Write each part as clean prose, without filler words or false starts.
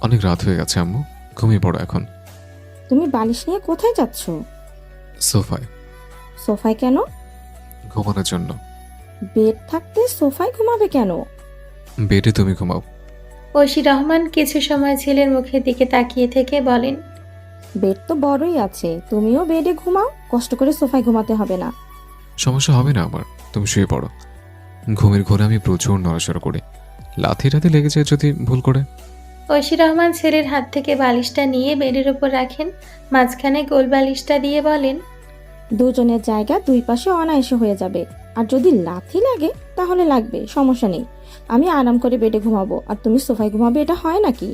অনেক রাত হয়ে গেছে আম্মু, ঘুমিয়ে পড়ো এখন। তুমি বালিশ নিয়ে কোথায় যাচ্ছ? সোফায়। সোফায় কেন? ঘুমানোর জন্য। বেড থাকতে সোফায় ঘুমাবে কেন? বেডে তুমি ঘুমাও। ঐশী রহমান কিছু সময় ছেলের মুখের দিকে তাকিয়ে থেকে বলেন, বেড তো বড়ই আছে, তুমিও বেডে ঘুমাও, কষ্ট করে সোফায় ঘুমাতে হবে না। সমস্যা হবে না আমার, তুমি শুয়ে পড়ো। ঘুমের ঘোরে আমি প্রচুর নড়াচড়া করি, লাথি টাথি লেগে যায় যদি ভুল করে। ঐশী রহমান ছেলের হাত থেকে বালিশটা নিয়ে বেডের উপর রাখেন, মাঝখানে গোল বালিশটা দিয়ে বলেন, দুজনের জায়গা দুই পাশে অনায়াসে হয়ে যাবে। আর যদি লাথি লাগে তাহলে লাগবে, সমস্যা নেই। আমি আরাম করে বেডে ঘুমাবো আর তুমি সোফায় ঘুমাবে, এটা হয় নাকি?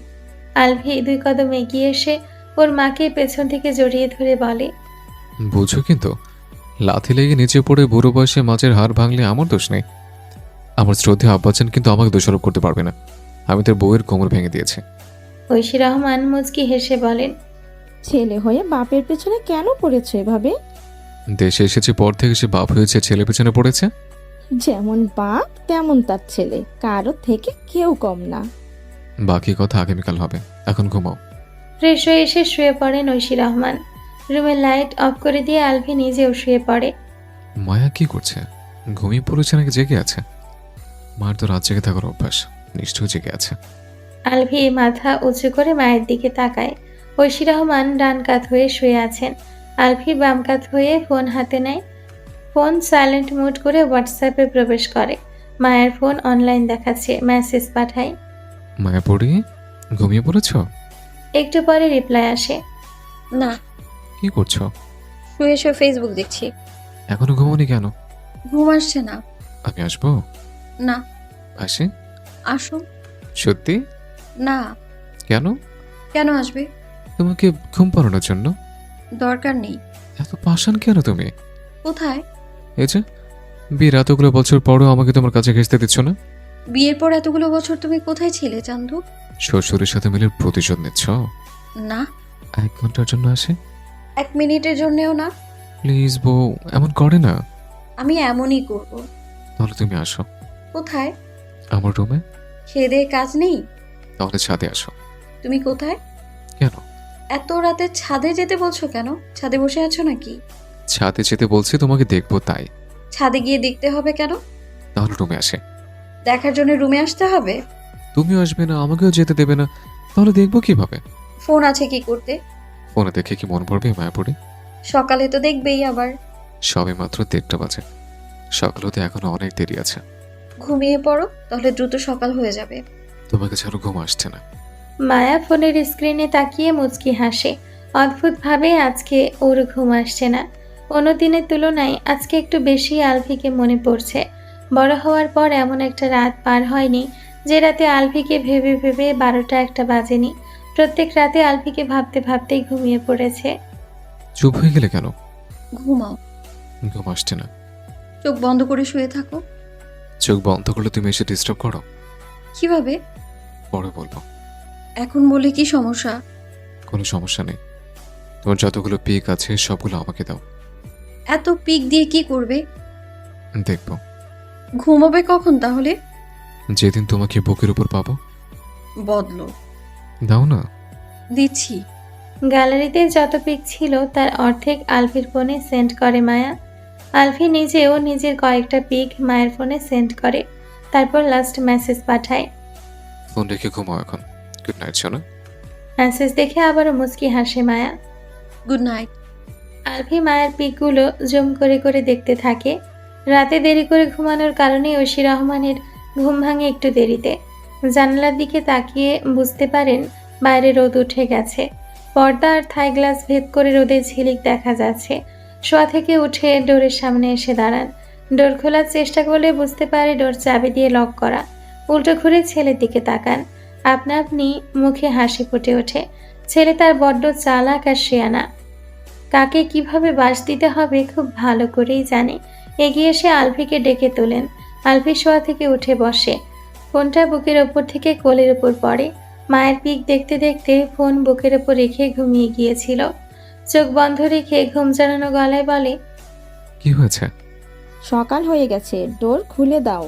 আলভি 2 কদম এগিয়ে এসে ওর মাকে পেছন থেকে জড়িয়ে ধরে বলে, বুঝো কিন্তু, লাথি লেগে নিচে পড়ে বুড়ো বয়সে মাছের হাড় ভাঙলে আমার দোষ নেই। আমার শ্রদ্ধেয় আব্বাজান কিন্তু আমাকে দোষারোপ করতে পারবে না, আমি তার বউয়ের কোমর ভেঙে দিয়েছি। ঐশী রহমান মুচকি হেসে বলেন, ছেলে হয়ে বাপের পেছনে কেন পড়েছো এভাবে? দেশে এসেছে পর থেকে সে বাপ হয়েছে, ছেলে পেছনে পড়েছে। যেমন বাপ তেমন তার ছেলে, কারো থেকে কেউ কম না। বাকি কথা আগামীকাল হবে, এখন ঘুমাও। ফ্রেশ হয়ে এসে শুয়ে পড়েন ঐশী রহমান। রুমের লাইট অফ করে দিয়ে আলভি নিজেও শুয়ে পড়ে। মায়া কি করছে? ঘুমিয়ে পড়েছে নাকি জেগে আছে? মায়ের তো রাত জেগে থাকার অভ্যাস, নিশ্চয়ই জেগে আছে। আলভি মাথা উঁচু করে মায়ের দিকে তাকায়। ঐশী রহমান ডান কাত হয়ে শুয়ে আছেন। আলভি বাম কাত হয়ে ফোন হাতে নেয়। ফোন সাইলেন্ট মোড করে হোয়াটসঅ্যাপে প্রবেশ করে। মায়ের ফোন অনলাইন দেখাচ্ছে, মেসেজ পাঠায়। মায়া পড়ি, ঘুমিয়ে পড়েছ? একটু পরে রিপ্লাই আসে। না, কি করছো? শুয়ে শুয়ে ফেসবুক দেখছি। এখনো ঘুমোনি কেন? ঘুম আসছে না। আমি আসবো? না, আসি? আসো। সত্যি? না, কেন? কেন আসবে? তোমাকে ঘুম পাড়ানোর জন্য। দরকার নেই। এত পাষাণ কেন তুমি? কোথায়? এই যে, বিয়ের এতগুলো বছর পরও আমাকে তোমার কাছে ঘেঁচতে দিচ্ছ না। বিয়ের পর এতগুলো বছর তুমি কোথায় ছিলে চান্দু? শ্বশুরের সাথে মিলে প্রতিশোধ নিচ্ছ? না, 1 ঘন্টার জন্য আসে? 1 মিনিটের জন্যেও না। প্লিজ বউ, এমন করে না। আমি এমনই করব। তাহলে তুমি আসো কোথায়? আমার রুমে। খেয়ে দেয়ে কাজ নেই? তাহলে ছাদে আসো। তুমি কোথায়? কেন? এত রাতে ছাদে যেতে বলছো কেন? ছাদে বসে আছো নাকি? ছাদে যেতে বলছি তোমাকে দেখবো তাই। ছাদে গিয়ে দেখতে হবে কেন? তাহলে রুমে আসে। দেখার জন্য রুমে আসতে হবে? তুমিও আসবে না, আমাকেও যেতে দেবে না, তাহলে দেখবো কিভাবে? ফোন আছে কি করতে? ফোনে দেখে কি মন ভরবে মায়াপুরি? সকালে তো দেখবেই আবার। সবে মাত্র 1:30 বাজে, সকাল হতে এখনো অনেক দেরি আছে। ঘুমিয়ে পড়ো, তাহলে দ্রুত সকাল হয়ে যাবে। তোমাকে ছাড়া ঘুম আসছে না। মায়া ফোনের স্ক্রিনে তাকিয়ে মুচকি হাসে। অদ্ভুতভাবে আজকে ওর ঘুম আসছে না। অন্য দিনের তুলনায় আজকে একটু বেশি আলভিকে মনে পড়ছে। বড় হওয়ার পর এমন একটা রাত পার হয়নি যে রাতে আলভিকে ভেবে ভেবে 12টা-1টা বাজেনি। প্রত্যেক রাতে আলভিকে ভাবতে ভাবতেই ঘুমিয়ে পড়েছে। চুপ হয়ে গেলে কেন? ঘুমাও। ঘুম আসছে না। চোখ বন্ধ করে শুয়ে থাকো। চোখ বন্ধ করলে তুমি এসে ডিস্টার্ব করো। কিভাবে? পরে বলবো। এখন বলে কি সমস্যা? কোনো সমস্যা নেই, তোমার যতগুলো পিক আছে সবগুলো আমাকে দাও। এত পিক দিয়ে কি করবে? দেখবো। ঘুমাবে কখন তাহলে? যেদিন তোমাকে বুকের উপর পাবো। বদলো। দাও না। দিচ্ছি। গ্যালারিতে যত পিক ছিল তার অর্ধেক আলভির ফোনে সেন্ড করে মায়া। আলভি নিজেও নিজের কয়েকটা পিক মায়ের ফোনে সেন্ড করে, তারপর লাস্ট মেসেজ পাঠায়। ফোন রেখে ঘুমাও এখন। গুড নাইট সোনা। মেসেজ দেখে আবারও মুচকি হাসে মায়া। Good night. আলভি মায়ের পিকগুলো জুম করে করে দেখতে থাকে। রাতে দেরি করে ঘুমানোর কারণে ঐশী রহমানের ঘুম ভাঙে একটু দেরিতে। জানালার দিকে তাকিয়ে বুঝতে পারেন বাইরে রোদ উঠে গেছে। পর্দা আর থাই গ্লাস ভেদ করে রোদের ঝিলিক দেখা যাচ্ছে। শোয়া থেকে উঠে ডোরের সামনে এসে দাঁড়ান। ডোর খোলার চেষ্টা করলে বুঝতে পারে ডোর চাবি দিয়ে লক করা। উল্টো ঘুরে ছেলের দিকে তাকান। আপনা আপনি মুখে হাসি ফুটে ওঠে। ছেলে তার বড্ড চালাক আর শেয়ানা। কাকে কিভাবে বাস দিতে হবে খুব ভালো করেই জানে। এগিয়ে এসে আলভিকে ডেকে তোলেন। আলভি শোয়া থেকে উঠে বসে। ফোনটা বুকের ওপর থেকে কোলের ওপর পড়ে। মায়ের পিক দেখতে দেখতে ফোন বুকের ওপর রেখে ঘুমিয়ে গিয়েছিল। চোখ বন্ধ রেখে ঘুম জড়ানো গলায় বলে, কি হয়েছে? সকাল হয়ে গেছে, ডোর খুলে দাও।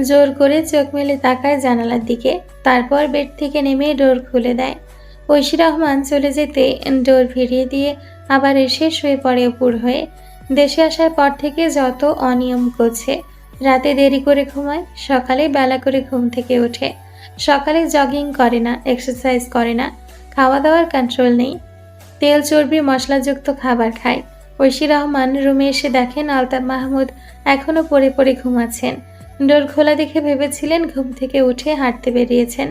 জোর করে চোখ মেলে তাকায় জানালার দিকে, তারপর বেড থেকে নেমে ডোর খুলে দেয়। ঐশী রহমান চলে যেতে ডোর ফিরিয়ে দিয়ে আবার এসে শুয়ে পড়ে অপুর হয়ে। দেশে আসার পর থেকে যত অনিয়ম করছে, রাতে দেরি করে ঘুমায়, সকালে বেলা করে ঘুম থেকে ওঠে, সকালে জগিং করে না, এক্সারসাইজ করে না, খাওয়া দাওয়ার কন্ট্রোল নেই, তেল চর্বি মশলাযুক্ত খাবার খায়। ঐশী রহমান রুমে এসে দেখেন আলতাফ মাহমুদ এখনো পড়ে পড়ে ঘুমাচ্ছেন। ডোর খোলা দেখে ভেবেছিলেন ঘুম থেকে উঠে হাঁটতে বেরিয়েছেন।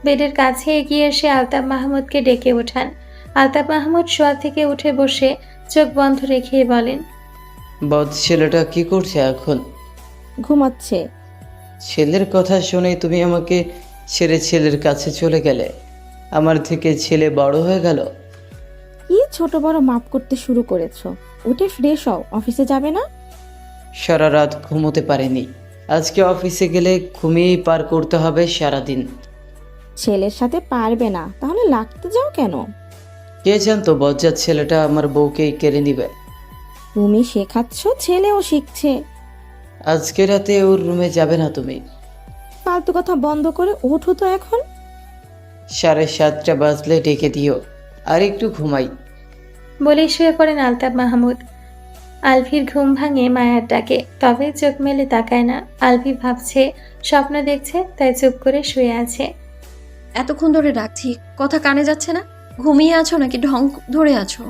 বেডের কাছে এগিয়ে এসে আলতাফ মাহমুদকে ডেকে ওঠান। আলতাফ মাহমুদ শোয়া থেকে উঠে বসে চোখ বন্ধ রেখে বলেন, বদ ছেলেটা কি করছে এখন? ঘুমাচ্ছে। ছেলের কথা শুনে তুমি আমাকে ছেড়ে ছেলের কাছে চলে গেলে, আমার থেকে ছেলে বড় হয়ে গেল। কি ছোট বড় মাপ করতে শুরু করেছো? উঠে ফ্রেশ হও, অফিসে যাবে না? সারা রাত ঘুমোতে পারিনি, আজকে অফিসে গেলে ঘুমিয়েই পার করতে হবে সারাদিন। ছেলের সাথে পারবে না, তাহলে লাগতে যাও কেন? কে জানতো বজ্জাত ছেলেটা আমার বউকেই কেড়ে নিবে। তুমি শেখাচ্ছ, ছেলেও শিখছে। আজকে রাতে ওর রুমে যাবে না তুমি? ফালতু কথা বন্ধ করে ওঠো তো এখন। 7:30 বাজলে ডেকে দিও, আর একটু ঘুমাই। বলেই শুয়ে পড়েন আলতাফ মাহমুদ। আলভির ঘুম ভাঙে মায়ার ডাকে, তবে চোখ মেলে তাকায় না। আলভি ভাবছে, স্বপ্ন দেখছে, তাই চুপ করে শুয়ে আছে। এতক্ষণ ধরে ডাকছি, কথা কানে যাচ্ছে না? ঘুমিয়ে আছো নাকি ঢং ধরে আছো?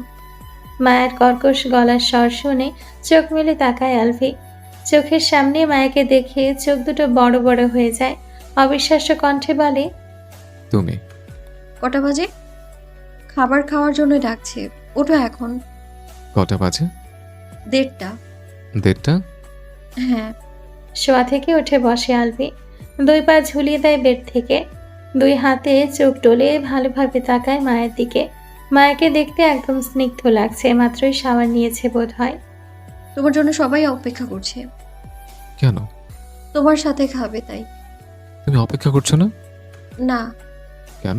মায়ের কর্কশ গলার স্বর শুনে চোখ মেলে তাকায় আলভি। চোখের সামনে মায়াকে দেখে চোখ দুটো বড় বড় হয়ে যায়। অবিশ্বাস্য কণ্ঠে বলে, তুমি? কটা বাজে? খাবার খাওয়ার জন্য ডাকছে, ওঠো এখন। কটা বাজে? 1:30। 1:30? হ্যাঁ। শোয়া থেকে উঠে বসে আলভি। 2 পা ঝুলিয়ে দেয় বেড থেকে। 2 হাতে চোখ ডলে ভালোভাবে তাকায় মায়ের দিকে। মায়াকে দেখতে একদম স্নিগ্ধ লাগছে, মাত্রই শাওয়ার নিয়েছে বোধ হয়। তোমার জন্য সবাই অপেক্ষা করছে, কেন? তোমার সাথে খাবে তাই। তুমি অপেক্ষা করছো না? না, কেন?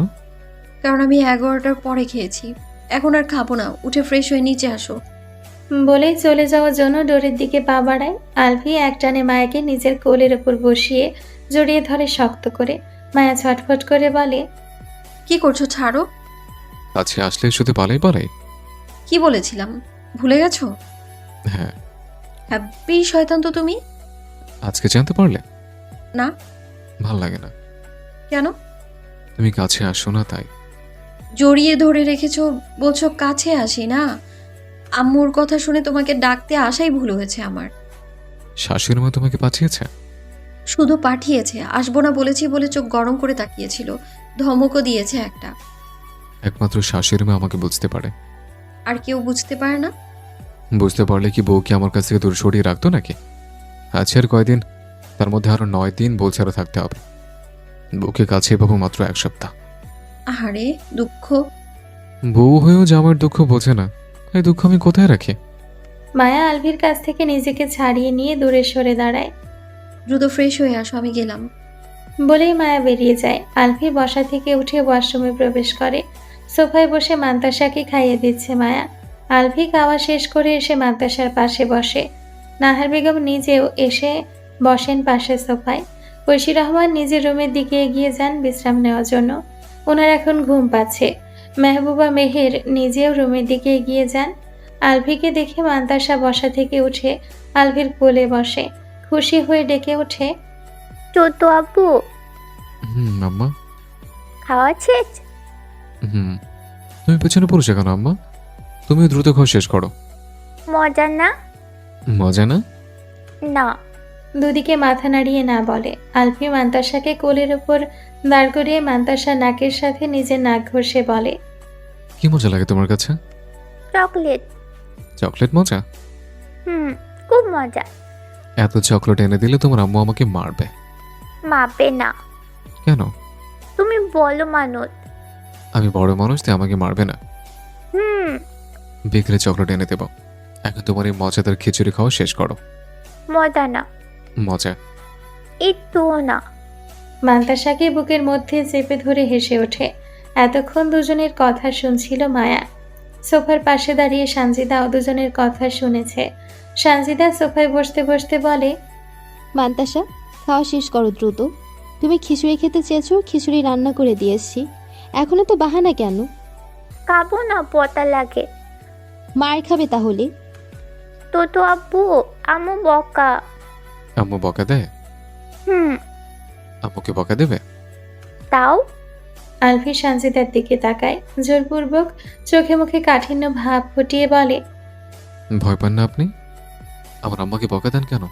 কারণ আমি 11টার পরে খেয়েছি, এখন আর খাবো না। উঠে ফ্রেশ হয়ে নিচে আসো। বলেই চলে যাওয়ার জন্য ডোরের দিকে পা বাড়ায়। আলভি একটানে মায়াকে নিজের কোলের ওপর বসিয়ে জড়িয়ে ধরে শক্ত করে। মায়া ছটফট করে বলে, কি করছো? ছাড়ো। কাছে আসলে শুধু পালাই পালাই? কি বলেছিলাম ভুলে গেছো? হ্যাঁ। হ্যাপি শয়তান তো তুমি। আজকে জানতে পারলে? না। ভাল লাগে না। কেন? তুমি কাছে আসো না তাই। জড়িয়ে ধরে রেখেছো, বলছো কাছে আসি না। আম্মুর কথা শুনে তোমাকে ডাকতে আসাই ভুল হয়েছে আমার। শাশুড়ি মা তোমাকে পাঠিয়েছে? শুধু পাঠিয়েছে, আসবো না বলেছি বলে চোখ গরম করে তাকিয়েছিল, ধমকও দিয়েছে একটা। একমাত্র শাশুড়ি মা আমাকে বুঝতে পারে। আর কেউ বুঝতে পারে না? বুঝতে পারলে কি বউ কি আমার কাছ থেকে দূর সরিয়ে রাখতো নাকি? আছে আর কয়দিন, তার মধ্যে আরো 9 দিন বউ ছাড়া থাকতে হবে। বউকে কাছে পাবো মাত্র 1 সপ্তাহ। আহারে দুঃখ। বউ হয়েও যে আমার দুঃখ বোঝে না, এই দুঃখ আমি কোথায় রাখি? মায়া আলভির কাছ থেকে নিজেকে ছাড়িয়ে নিয়ে দূরে সরে দাঁড়ায়। দ্রুত ফ্রেশ হয়ে আসো, আমি গেলাম। বলেই মায়া বেরিয়ে যায়। আলভি বসা থেকে উঠে ওয়াশরুমে প্রবেশ করে। সোফায় বসে মান্তাসাকে খাইয়ে দিচ্ছে মায়া। আলভি খাওয়া শেষ করে এসে মান্তাসার পাশে বসে। নাহার বেগম নিজেও এসে বসেন পাশে সোফায়। ঐশী রহমান নিজের রুমের দিকে এগিয়ে যান বিশ্রাম নেওয়ার জন্য। ওনার এখন ঘুম পাচ্ছে। মেহবুবা মেহের নিজেও রুমের দিকে এগিয়ে যান। আলভিকে দেখে মান্তাসা বসা থেকে উঠে আলভির কোলে বসে। খুশি হয়ে ডেকে ওঠে, তো আপু, আম্মা। খাওয়া শেষ? তুমি পেছনে পড়েছো কেন আম্মা? তুমি দ্রুত খাওয়া শেষ করো। মজা না? মজা না? না। দুদিকে মাথা নাড়িয়ে না বলে। আলফি মান্তাসাকে কোলের ওপর দাঁড় করিয়ে মান্তাসা নাকের সাথে নিজের নাক ঘষে বলে, কি মজা লাগে তোমার কাছে? চকলেট। চকলেট মজা? খুব মজা। এত চকলেট এনে দিলে তোমার আম্মু আমাকে মারবে। মাপে না। কেন? তুমি বলো মানত। আমি বড় মানুষ, তাই আমাকে মারবে না। বিকেলে চকলেট এনে দেবো। এখন তোমার এই মজাদার খিচুড়ি খাওয়া শেষ করো। মজা না। মজা। একটু না। মান্তাসাকে বুকের মধ্যে চেপে ধরে হেসে ওঠে। এতক্ষণ দুজনের কথা শুনছিল মায়া। সোফার পাশে দাঁড়িয়ে সানজিদাও দুজনের কথা শুনেছে। সানজিদা সোফায় বসতে বসতে বলে, মান্তাসা, খাওয়া শেষ করো দ্রুত। তুমি খিচুড়ি খেতে চেয়েছো, খিচুড়ি রান্না করে দিয়ে এসছি। এখন তো বাহানা কেন? খাবো না, বতা লাগে। মার খাবে তাহলে। তো আব্বু, আম্মু বকা। আম্মু বকা দেয়? হুম। আম্মুকে বকা দেবে? তাও আলফি সানজিদার দিকে তাকায়, জোরপূর্বক চোখে মুখে কাঠিন্য ভাব ফুটিয়ে বলে, ভয় পান না আপনি? আমার আম্মাকে বকা দেন কেন?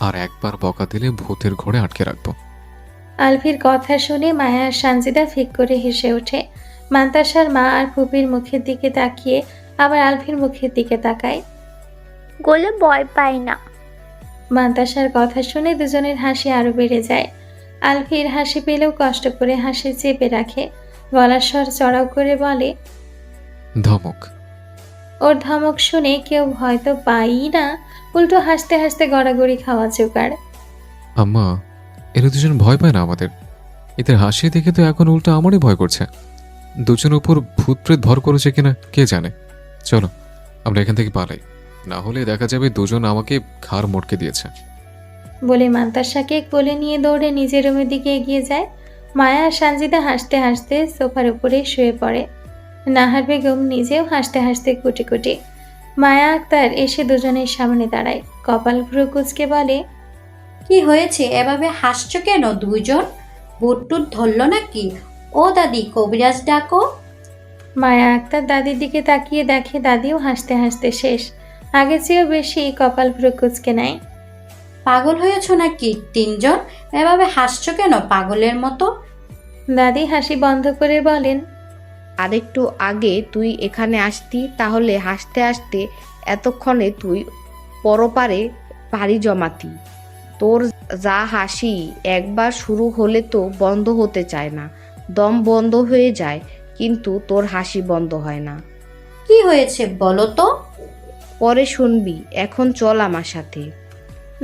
আর একবার বকা দিলে ভূতের ঘরে আটকে রাখবো। আলফির কথা শুনে মায়া আর সানজিদা ফিক করে হেসে ওঠে। মান্তাসার মা আর ফুপির মুখের দিকে তাকিয়ে আবার আলফির মুখের দিকে তাকায়। গোলে ভয় পাই না। মান্তাসার কথা শুনে দুজনের হাসি আরো বেড়ে যায়। আলফির হাসি পেলেও কষ্ট করে হাসি চেপে রাখে, গলার স্বর চড়াও করে বলে, ধমক। ওর ধমক শুনে কেউ হয়তো পাই না, উল্টো হাসতে হাসতে গড়াগড়ি খাওয়া জোগাড়। আম্মা, এরা দুজন ভয় পায় না আমাদের। এদের হাসি দেখে তো এখন উল্টো আমারই ভয় করছে। দুজনের উপর ভূত প্রেত ভর করেছে কিনা কে জানে। চলো আমরা এখান থেকে পালাই, না হলে দেখা যাবে দুজন আমাকে ঘাড় মটকে দিয়েছে। বলে মান্তাসাকে কোলে নিয়ে দৌড়ে নিজের রুমের দিকে এগিয়ে যায়। মায়া আর সানজিদা হাসতে হাসতে সোফার উপরে শুয়ে পড়ে। নাহার বেগম নিজেও হাসতে হাসতে কুটি কুটি। মায়া আক্তার এসে দুজনের সামনে দাঁড়ায়, কপাল ভ্রু কুচকে বলে, কি হয়েছে এভাবে হাসছো কেন দুইজন? ভূত টুত ধরল নাকি? ও দাদি, কবিরাজ ডাকো। মায়া আক্তার দাদির দিকে তাকিয়ে দেখে দাদিও হাসতে হাসতে শেষ, আগের চেয়েও বেশি কপাল ভ্রু কুচকে নেয়। পাগল হয়েছ নাকি তিনজন? এভাবে হাসছো কেন পাগলের মতো? দাদি হাসি বন্ধ করে বলেন, আরেকটু আগে তুই এখানে আসতি, তাহলে হাসতে হাসতে এতক্ষণে তুই পরপারে পাড়ি জমাতি। তোর যা হাসি একবার শুরু হলে তো বন্ধ হতে চায় না, দম বন্ধ হয়ে যায়, কিন্তু তোর হাসি বন্ধ হয় না। কি হয়েছে বলো তো? পরে শুনবি, এখন চল আমার সাথে।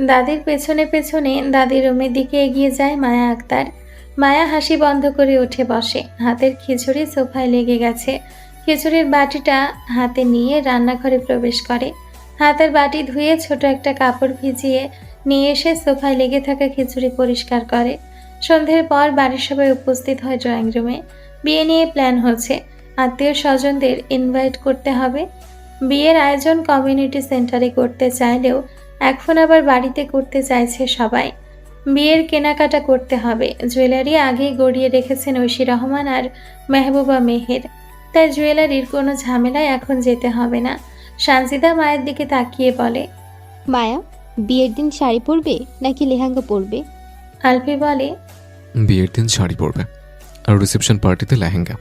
দাদির পেছনে পেছনে দাদির রুমের দিকে এগিয়ে যায় মায়া আক্তার। মায়া হাসি বন্ধ করে উঠে বসে, হাতের খিচুড়ি সোফায় লেগে গেছে। খিচুড়ির বাটিটা হাতে নিয়ে রান্নাঘরে প্রবেশ করে। হাতের বাটি ধুয়ে ছোট একটা কাপড় ভিজিয়ে নিয়ে এসে সোফায় লেগে থাকা খিচুড়ি পরিষ্কার করে। সন্ধ্যের পর বাড়ির সবাই উপস্থিত হয় ড্রয়িং রুমে। বিয়ে নিয়ে প্ল্যান হচ্ছে, আত্মীয় স্বজনদের ইনভাইট করতে হবে। বিয়ের আয়োজন কমিউনিটি সেন্টারে করতে চাইলেও এখন আবার বাড়িতে করতে চাইছে সবাই। বিয়ের কেনাকাটা করতে হবে, জুয়েলারি আগেই গড়িয়ে রেখেছেন ঐশী রহমান আর মেহবুবা মেহের, তাই জুয়েলারির কোনো ঝামেলায় এখন যেতে হবে না। সানজিদা মায়ের দিকে তাকিয়ে বলে, মায়া, বিয়ের দিন শাড়ি পরবে নাকি লেহেঙ্গা পরবে? আলফি বলে, বিয়ের দিন শাড়ি পরবে আর রিসেপশন পার্টিতে লেহেঙ্গা।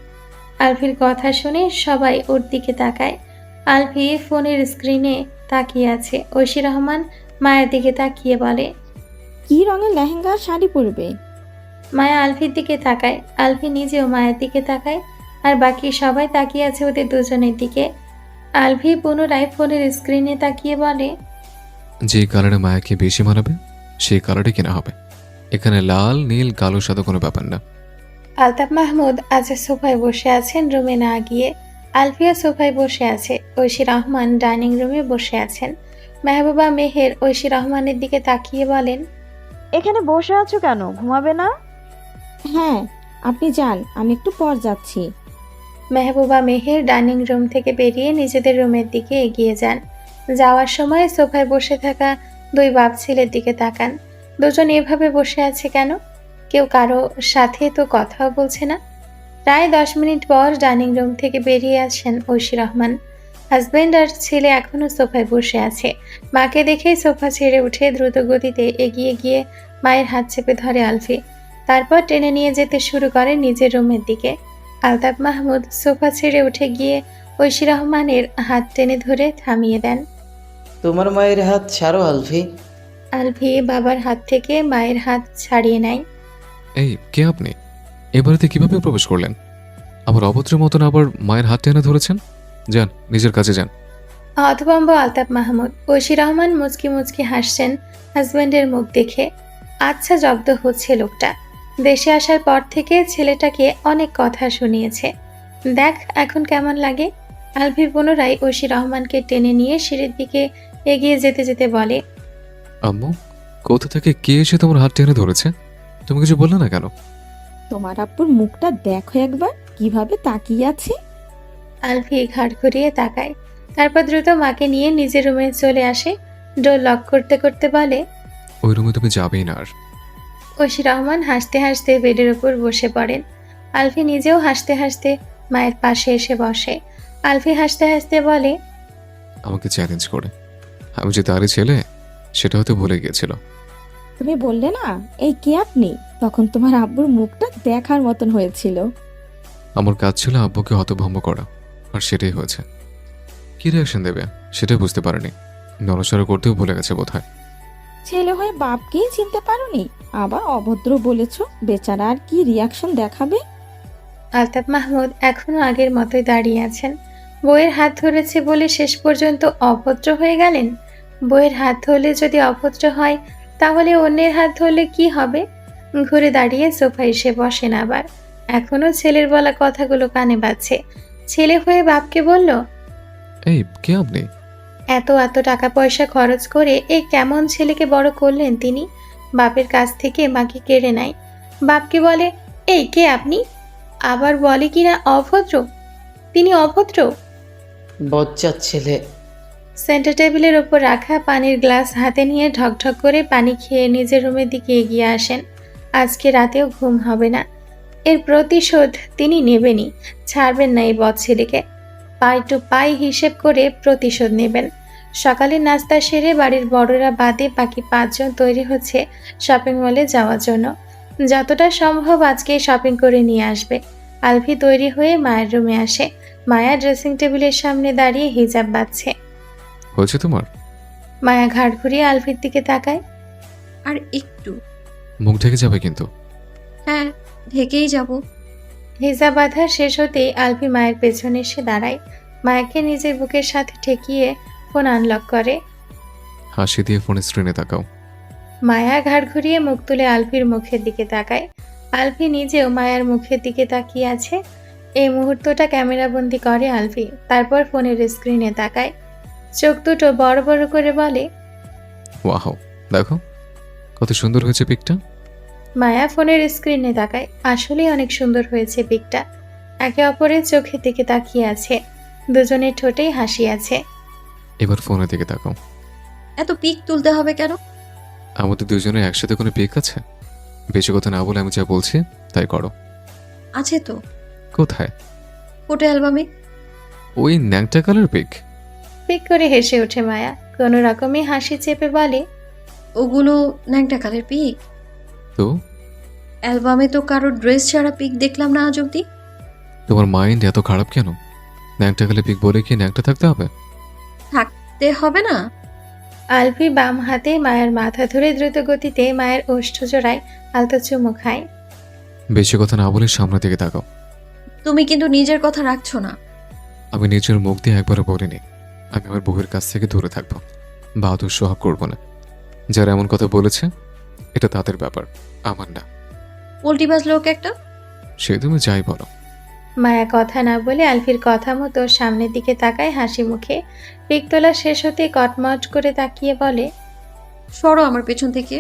আলফির কথা শুনে সবাই ওর দিকে তাকায়। আলফি ফোনের স্ক্রিনে তাকিয়ে আছে। ঐশী রহমান মায়ের দিকে তাকিয়ে বলে, কি রঙের লেহেঙ্গা আর শাড়ি পরবে? মায়া আলফির দিকে তাকায়, আলফি নিজেও মায়ের দিকে তাকায়, আর বাকি সবাই তাকিয়ে আছে ওদের দুজনের দিকে। আলফি পুনরায় ফোনের স্ক্রিনে তাকিয়ে বলে, যে কালারে মায়াকে বেশি মানাবে সেই কালারে কেনা হবে। এখানে লাল নীল কালো সাদা কোনো ব্যাপার না। আলতাফ মাহমুদ আজ সোফায় বসে আছেন, রুমে না গিয়ে। আলফিয়া সোফায় বসে আছে, ঐশী রহমান ডাইনিং রুমে বসে আছেন। মেহবুবা মেহের ঐশী রহমানের দিকে তাকিয়ে বলেন, এখানে বসে আছো কেন, ঘুমাবে না? হ্যাঁ, আপনি যান, আমি একটু পর যাচ্ছি। মেহবুবা মেহের ডাইনিং রুম থেকে বেরিয়ে নিজেদের রুমের দিকে এগিয়ে যান। যাওয়ার সময় সোফায় বসে থাকা দুই বাপ ছেলের দিকে তাকান। দুজন এভাবে বসে আছে কেন? কেউ কারো সাথে তো কথাও বলছে না। প্রায় 10 মিনিট পর ডাইনিং রুম থেকে বেরিয়ে আসেন ঐশী রহমান। হাজব্যান্ড আর ছেলে এখনো সোফায় বসে আছে। মাকে দেখেই সোফা ছেড়ে উঠে দ্রুত গতিতে এগিয়ে গিয়ে মায়ের হাত চেপে ধরে আলফি, তারপর টেনে নিয়ে যেতে শুরু করে নিজের রুমের দিকে। আলতাফ মাহমুদ সোফা ছেড়ে উঠে গিয়ে ঐশী রহমানের হাত টেনে ধরে থামিয়ে দেন। তোমার মায়ের হাত ছাড়ো আলফি। আলফি বাবার হাত থেকে মায়ের হাত ছাড়িয়ে নেয়। এই কে আপনি? এ বাড়িতে কিভাবে প্রবেশ করলেন? আমার অভদ্রের মতন আবার মায়ের হাত টেনে ধরেছেন। যান, নিজের কাছে যান। হতভম্ব আলতাফ মাহমুদ। ঐশী রহমান মুচকি মুচকি হাসছেন হাজব্যান্ডের মুখ দেখে। আচ্ছা, জব্দ হচ্ছে লোকটা। দেশে আসার পর থেকে ছেলেটাকে অনেক কথা শুনিয়েছে। দেখ এখন কেমন লাগে। আলফি পুনরায় ঐশী রহমানকে টেনে নিয়ে সিঁড়ির দিকে এগিয়ে যেতে যেতে বলে, আম্মু, কোথা থেকে কে এসে তোমার হাত টেনে ধরেছে? তুমি কিছু বললে না কেন? তোমার আব্বুর মুখটা দেখো একবার, কিভাবে তাকিয়ে আছে। আলফি ঘাড় ঘুরিয়ে তাকায়, তারপর দ্রুত মাকে নিয়ে নিজের রুমে চলে আসে। ডোর লক করতে করতে বলে, ওই রুমে তুমি যাবেই না আর। ঐশী রহমান হাসতে হাসতে বেডের উপর বসে পড়েন। আলফি নিজেও হাসতে হাসতে মায়ের পাশে এসে বসে। আলফি হাসতে হাসতে বলে, আমাকে চ্যালেঞ্জ করে। আমি যে তারই ছেলে সেটা হয়তো ভুলে গিয়েছিল। তুমি বললে না এই কে আপনি, তখন তোমার আব্বুর মুখটা দেখার মতন হয়েছিল। আমার কাজ ছিল আব্বুকে হতভম্ব করা, আর সেটাই হয়েছে। কি রিয়াকশন দেবে সেটাই বুঝতে পারেনি। নড়াচড়া করতেও ভুলে গেছে বোধহয়। ছেলে হয়ে বাপকেই চিনতে পারোনি, আবার অভদ্র বলেছ। বেচারা আর কি রিয়াকশন দেখাবে। আলতাফ মাহমুদ এখনো আগের মতোই দাঁড়িয়ে আছেন। বইয়ের হাত ধরেছে বলে শেষ পর্যন্ত অভদ্র হয়ে গেলেন। বইয়ের হাত ধরলে যদি অভদ্র হয়, তাহলে অন্যের হাত ধরলে কি হবে? ঘুরে দাঁড়িয়ে সোফায় এসে বসেন আবার। এখনো ছেলের বলা কথাগুলো কানে বাজছে। ছেলে হয়ে বাপকে বলল, এই কে আপনি? এত টাকা পয়সা খরচ করে এই কেমন ছেলেকে বড় করলেন তিনি। বাপের কাছ থেকে মাকে কেড়ে নেয়। বাপকে বলে, এই কে আপনি? আবার বলে কিনা অভদ্র। তিনি অভদ্র। বজ্জাত ছেলে। সেন্টার টেবিলের ওপর রাখা পানির গ্লাস হাতে নিয়ে ঢকঢক করে পানি খেয়ে নিজের রুমের দিকে এগিয়ে আসেন। আজকে রাতেও ঘুম হবে না। এর প্রতিশোধ তিনি নেবেনই, ছাড়বেন না এই বদ ছেলেকে। পাই টু পাই হিসেব করে প্রতিশোধ নেবেন। সকালে নাস্তা সেরে বাড়ির বড়রা বাদে বাকি 5 জন তৈরি হচ্ছে শপিং মলে যাওয়ার জন্য। যতটা সম্ভব আজকে শপিং করে নিয়ে আসবে। আলফি তৈরি হয়ে মায়ের রুমে আসে। মায়া ড্রেসিং টেবিলের সামনে দাঁড়িয়ে হিজাব বাঁধছে। হয়েছে তোমার? মায়া ঘাড় ঘুরিয়ে আলফির দিকে তাকায়। আর একটু। মুখ ঢেকে যাবে কিন্তু। হ্যাঁ, ঢেকেই যাব। হিজাব বাঁধা শেষ হতেই আলফি মায়ের পেছনে এসে দাঁড়ায়। মায়াকে নিজের বুকের সাথে ঠেকিয়ে ফোন আনলক করে। হাসি দিয়ে ফোনের স্ক্রিনে তাকাও। মায়া ঘাড় ঘুরিয়ে মুখ তুলে আলফির মুখের দিকে তাকায়। আলফি নিজেও মায়ার মুখের দিকে তাকিয়ে আছে। এই মুহূর্তটা ক্যামেরাবন্দি করে আলফি, তারপর ফোনের স্ক্রিনে তাকায়। চোখ দুটো বড় বড় করে বলে, ওয়াও, দেখো কত সুন্দর হয়েছে পিকটা। মায়া ফোনের স্ক্রিনে তাকায়। আসলেই অনেক সুন্দর হয়েছে পিকটা। একে অপরের চোখের দিকে তাকিয়ে আছে। দুজনের ঠোঁটেই হাসি আছে। এবার ফোনের দিকে তাকাও। এত পিক তুলতে হবে কেন? আমাদের দুজনের একসাথে কোনো পিক আছে? বেশি কথা না বলে আমি যা বলছি তাই করো। আছে তো, কোথায়? ফটো অ্যালবামে। ওই ন্যাংটা কালার পিক? পিক করে হেসে ওঠে মায়া। কোনো রকমে হাসি চেপে বলে, ওগুলো ন্যাংটা কালের পিক। তো অ্যালবামে তো কারো ড্রেস ছাড়া পিক দেখলাম না আজ অব্দি। তোমার মাইন্ড এত খারাপ কেন? ন্যাংটা কালার পিক বলে কি ন্যাংটা থাকতে হবে? থাকতে হবে না। আলফি বাম হাতে মায়ের মাথা ধরে দ্রুত গতিতে মায়ের ওষ্ঠ জোড়ায় আলতো চুমু খায়। বেশি কথা না বলে সামনের দিকে তাকাও। তুমি কিন্তু নিজের কথা রাখছো না। আমি নিজের মুখ দিয়ে একবারও বলিনি আমি আমার বউয়ের কাছ থেকে দূরে থাকবো, বাহাদুর সোহাগ করবো না। যারা এমন কথা বলেছে এটা তাদের ব্যাপার, আমার না। পোল্টিবাজ লোক একটা। সে তুমি যাই বলো। মায়া কথা না বলে আলফির কথা মতো সামনের দিকে তাকায় হাসি মুখে। পিক তোলা শেষ হতে কটমট করে তাকিয়ে বলে, সরো আমার পেছন থেকে।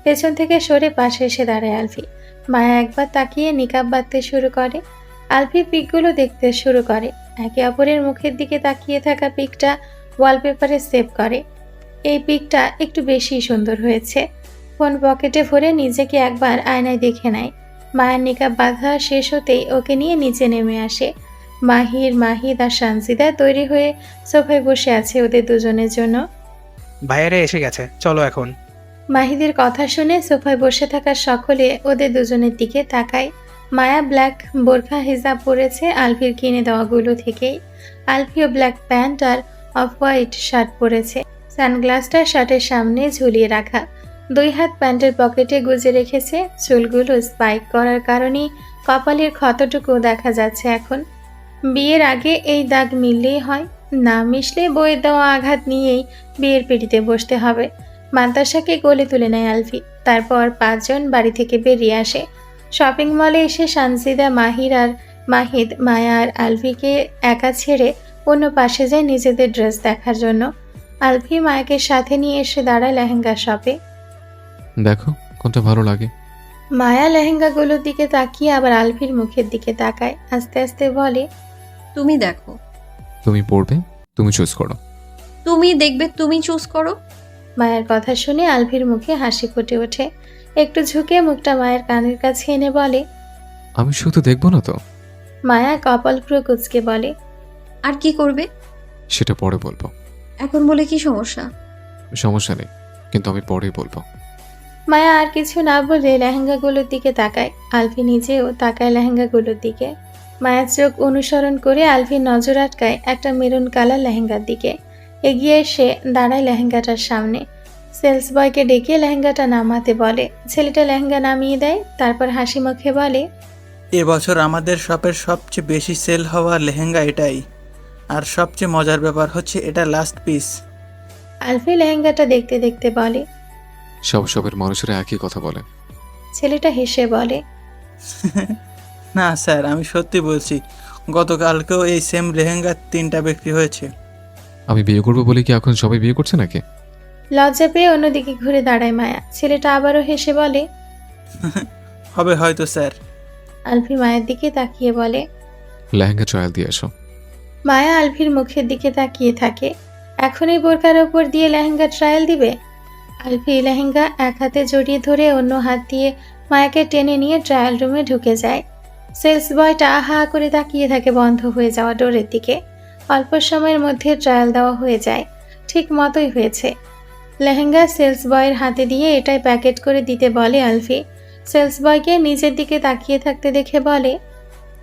পেছন থেকে সরে পাশে এসে দাঁড়ায় আলফি। মায়া একবার তাকিয়ে নিকাব বাঁধতে শুরু করে। আলফি পিকগুলো দেখতে শুরু করে। একে অপরের মুখের দিকে তাকিয়ে থাকা পিকটা ওয়ালপেপারে সেভ করে। এই পিকটা একটু বেশি সুন্দর হয়েছে। ফোন পকেটে ভরে নিজেকে একবার আয়নায় দেখে নেয়। মায়ের নিকাব বাঁধা শেষ হতেই ওকে নিয়ে নিচে নেমে আসে। মাহিদ আর সানজিদা তৈরি হয়ে সোফায় বসে আছে ওদের দুজনের জন্য। ভাইয়ারা এসে গেছে, চলো এখন। মাহিদের কথা শুনে সোফায় বসে থাকা সকলে ওদের দুজনের দিকে তাকায়। মায়া ব্ল্যাক বোরখা হিজাব পরেছে আলফির কিনে দেওয়াগুলো থেকেই। আলফিও ব্ল্যাক প্যান্ট আর অফ হোয়াইট শার্ট পরেছে। সানগ্লাসটা শার্টের সামনে ঝুলিয়ে রাখা। 2 হাত প্যান্টের পকেটে গুজে রেখেছে। চুলগুলো স্পাইক করার কারণে কপালের ক্ষতটুকু দেখা যাচ্ছে এখন। বিয়ের আগে এই দাগ মিললেই হয়, না মিশলে বইয়ের দেওয়া আঘাত নিয়েই বিয়ের পিড়িতে বসতে হবে। মান্তাসাকে কোলে তুলে নেয় আলফি। তারপর 5 জন বাড়ি থেকে বেরিয়ে আসে। শপিং মলে এসে সানজিদা, মাহিদ, মায়া আর আলফিকে একা ছেড়ে অন্য পাশে যায় নিজেদের ড্রেস দেখার জন্য। আলফি মায়াকে সাথে নিয়ে এসে দাঁড়ায় লেহেঙ্গা শপে। দেখো কোনটা ভালো লাগে। মায়া লেহেঙ্গাগুলোর দিকে তাকিয়ে আবার আলফির মুখের দিকে তাকায়, আস্তে আস্তে বলে, তুমি দেখো। তুমি পড়বে, তুমি চুজ করো। তুমি দেখবে, তুমি চুজ করো। মায়ের কথা শুনে আলফির মুখে হাসি ফুটে ওঠে। একটু ঝুঁকে মুখটা মায়ের কানের কাছে এনে বলে, আমি শুধু দেখবো না তো? মায়া কপাল ভ্রু কুঁচকে বলে, আর কি করবে? সেটা পরে বলবো। এখন বলে কি সমস্যা? সমস্যা নেই, কিন্তু আমি পরেই বলবো। মায়া আর কিছু না বলে লেহেঙ্গাগুলোর দিকে তাকায়। আলফি নিজেও তাকায় লেহেঙ্গাগুলোর দিকে। মায়ের চোখ অনুসরণ করে আলফির নজর আটকায় একটা মেরুন কালার লেহেঙ্গার দিকে। এগিয়ে এসে দাঁড়ায় লেহেঙ্গাটার সামনে। সেলস বয়কে ডেকে লেহেঙ্গাটা নামাতে বলে। ছেলেটা লেহেঙ্গা নামিয়ে দেয়, তারপর হাসি মুখে বলে, এবছর আমাদের শপের সবচেয়ে বেশি সেল হওয়া লেহেঙ্গা এটাই। আর সবচেয়ে মজার ব্যাপার হচ্ছে এটা লাস্ট পিস। আলফি লেহেঙ্গাটা দেখতে দেখতে বলে। সবের মানুষেরা একই কথা বলে। ছেলেটা হেসে বলে, না স্যার, আমি সত্যি বলছি, গতকালকেও এই সেম লেহেঙ্গা 3টা বিক্রি হয়েছে। আমি বিয়ে করবো বলে কি এখন সবাই বিয়ে করছে নাকি? লজ্জা পেয়ে অন্যদিকে ঘুরে দাঁড়ায় মায়া। ছেলেটা আবারও হেসে বলে, হবে হয়তো স্যার। আলফি মায়ের দিকে তাকিয়ে বলে। লেহেঙ্গা ট্রায়াল দিয়ে এসো। মায়া আলফির মুখের দিকে তাকিয়ে থাকে। এখন এই বোরকার ওপর দিয়ে লেহেঙ্গা ট্রায়াল দিবে? আলফি লেহেঙ্গা এক হাতে জড়িয়ে ধরে অন্য হাত দিয়ে মায়াকে টেনে নিয়ে ট্রায়াল রুমে ঢুকে যায়। সেলস বয়টা হা করে তাকিয়ে থাকে বন্ধ হয়ে যাওয়া ডোরের দিকে। অল্প সময়ের মধ্যে ট্রায়াল দেওয়া হয়ে যায়। ঠিক মতোই হয়েছে। লেহেঙ্গা সেলস বয়ের হাতে দিয়ে এটাই প্যাকেট করে দিতে বলে আলফি। সেলস বয়কে নিজের দিকে তাকিয়ে থাকতে দেখে বলে,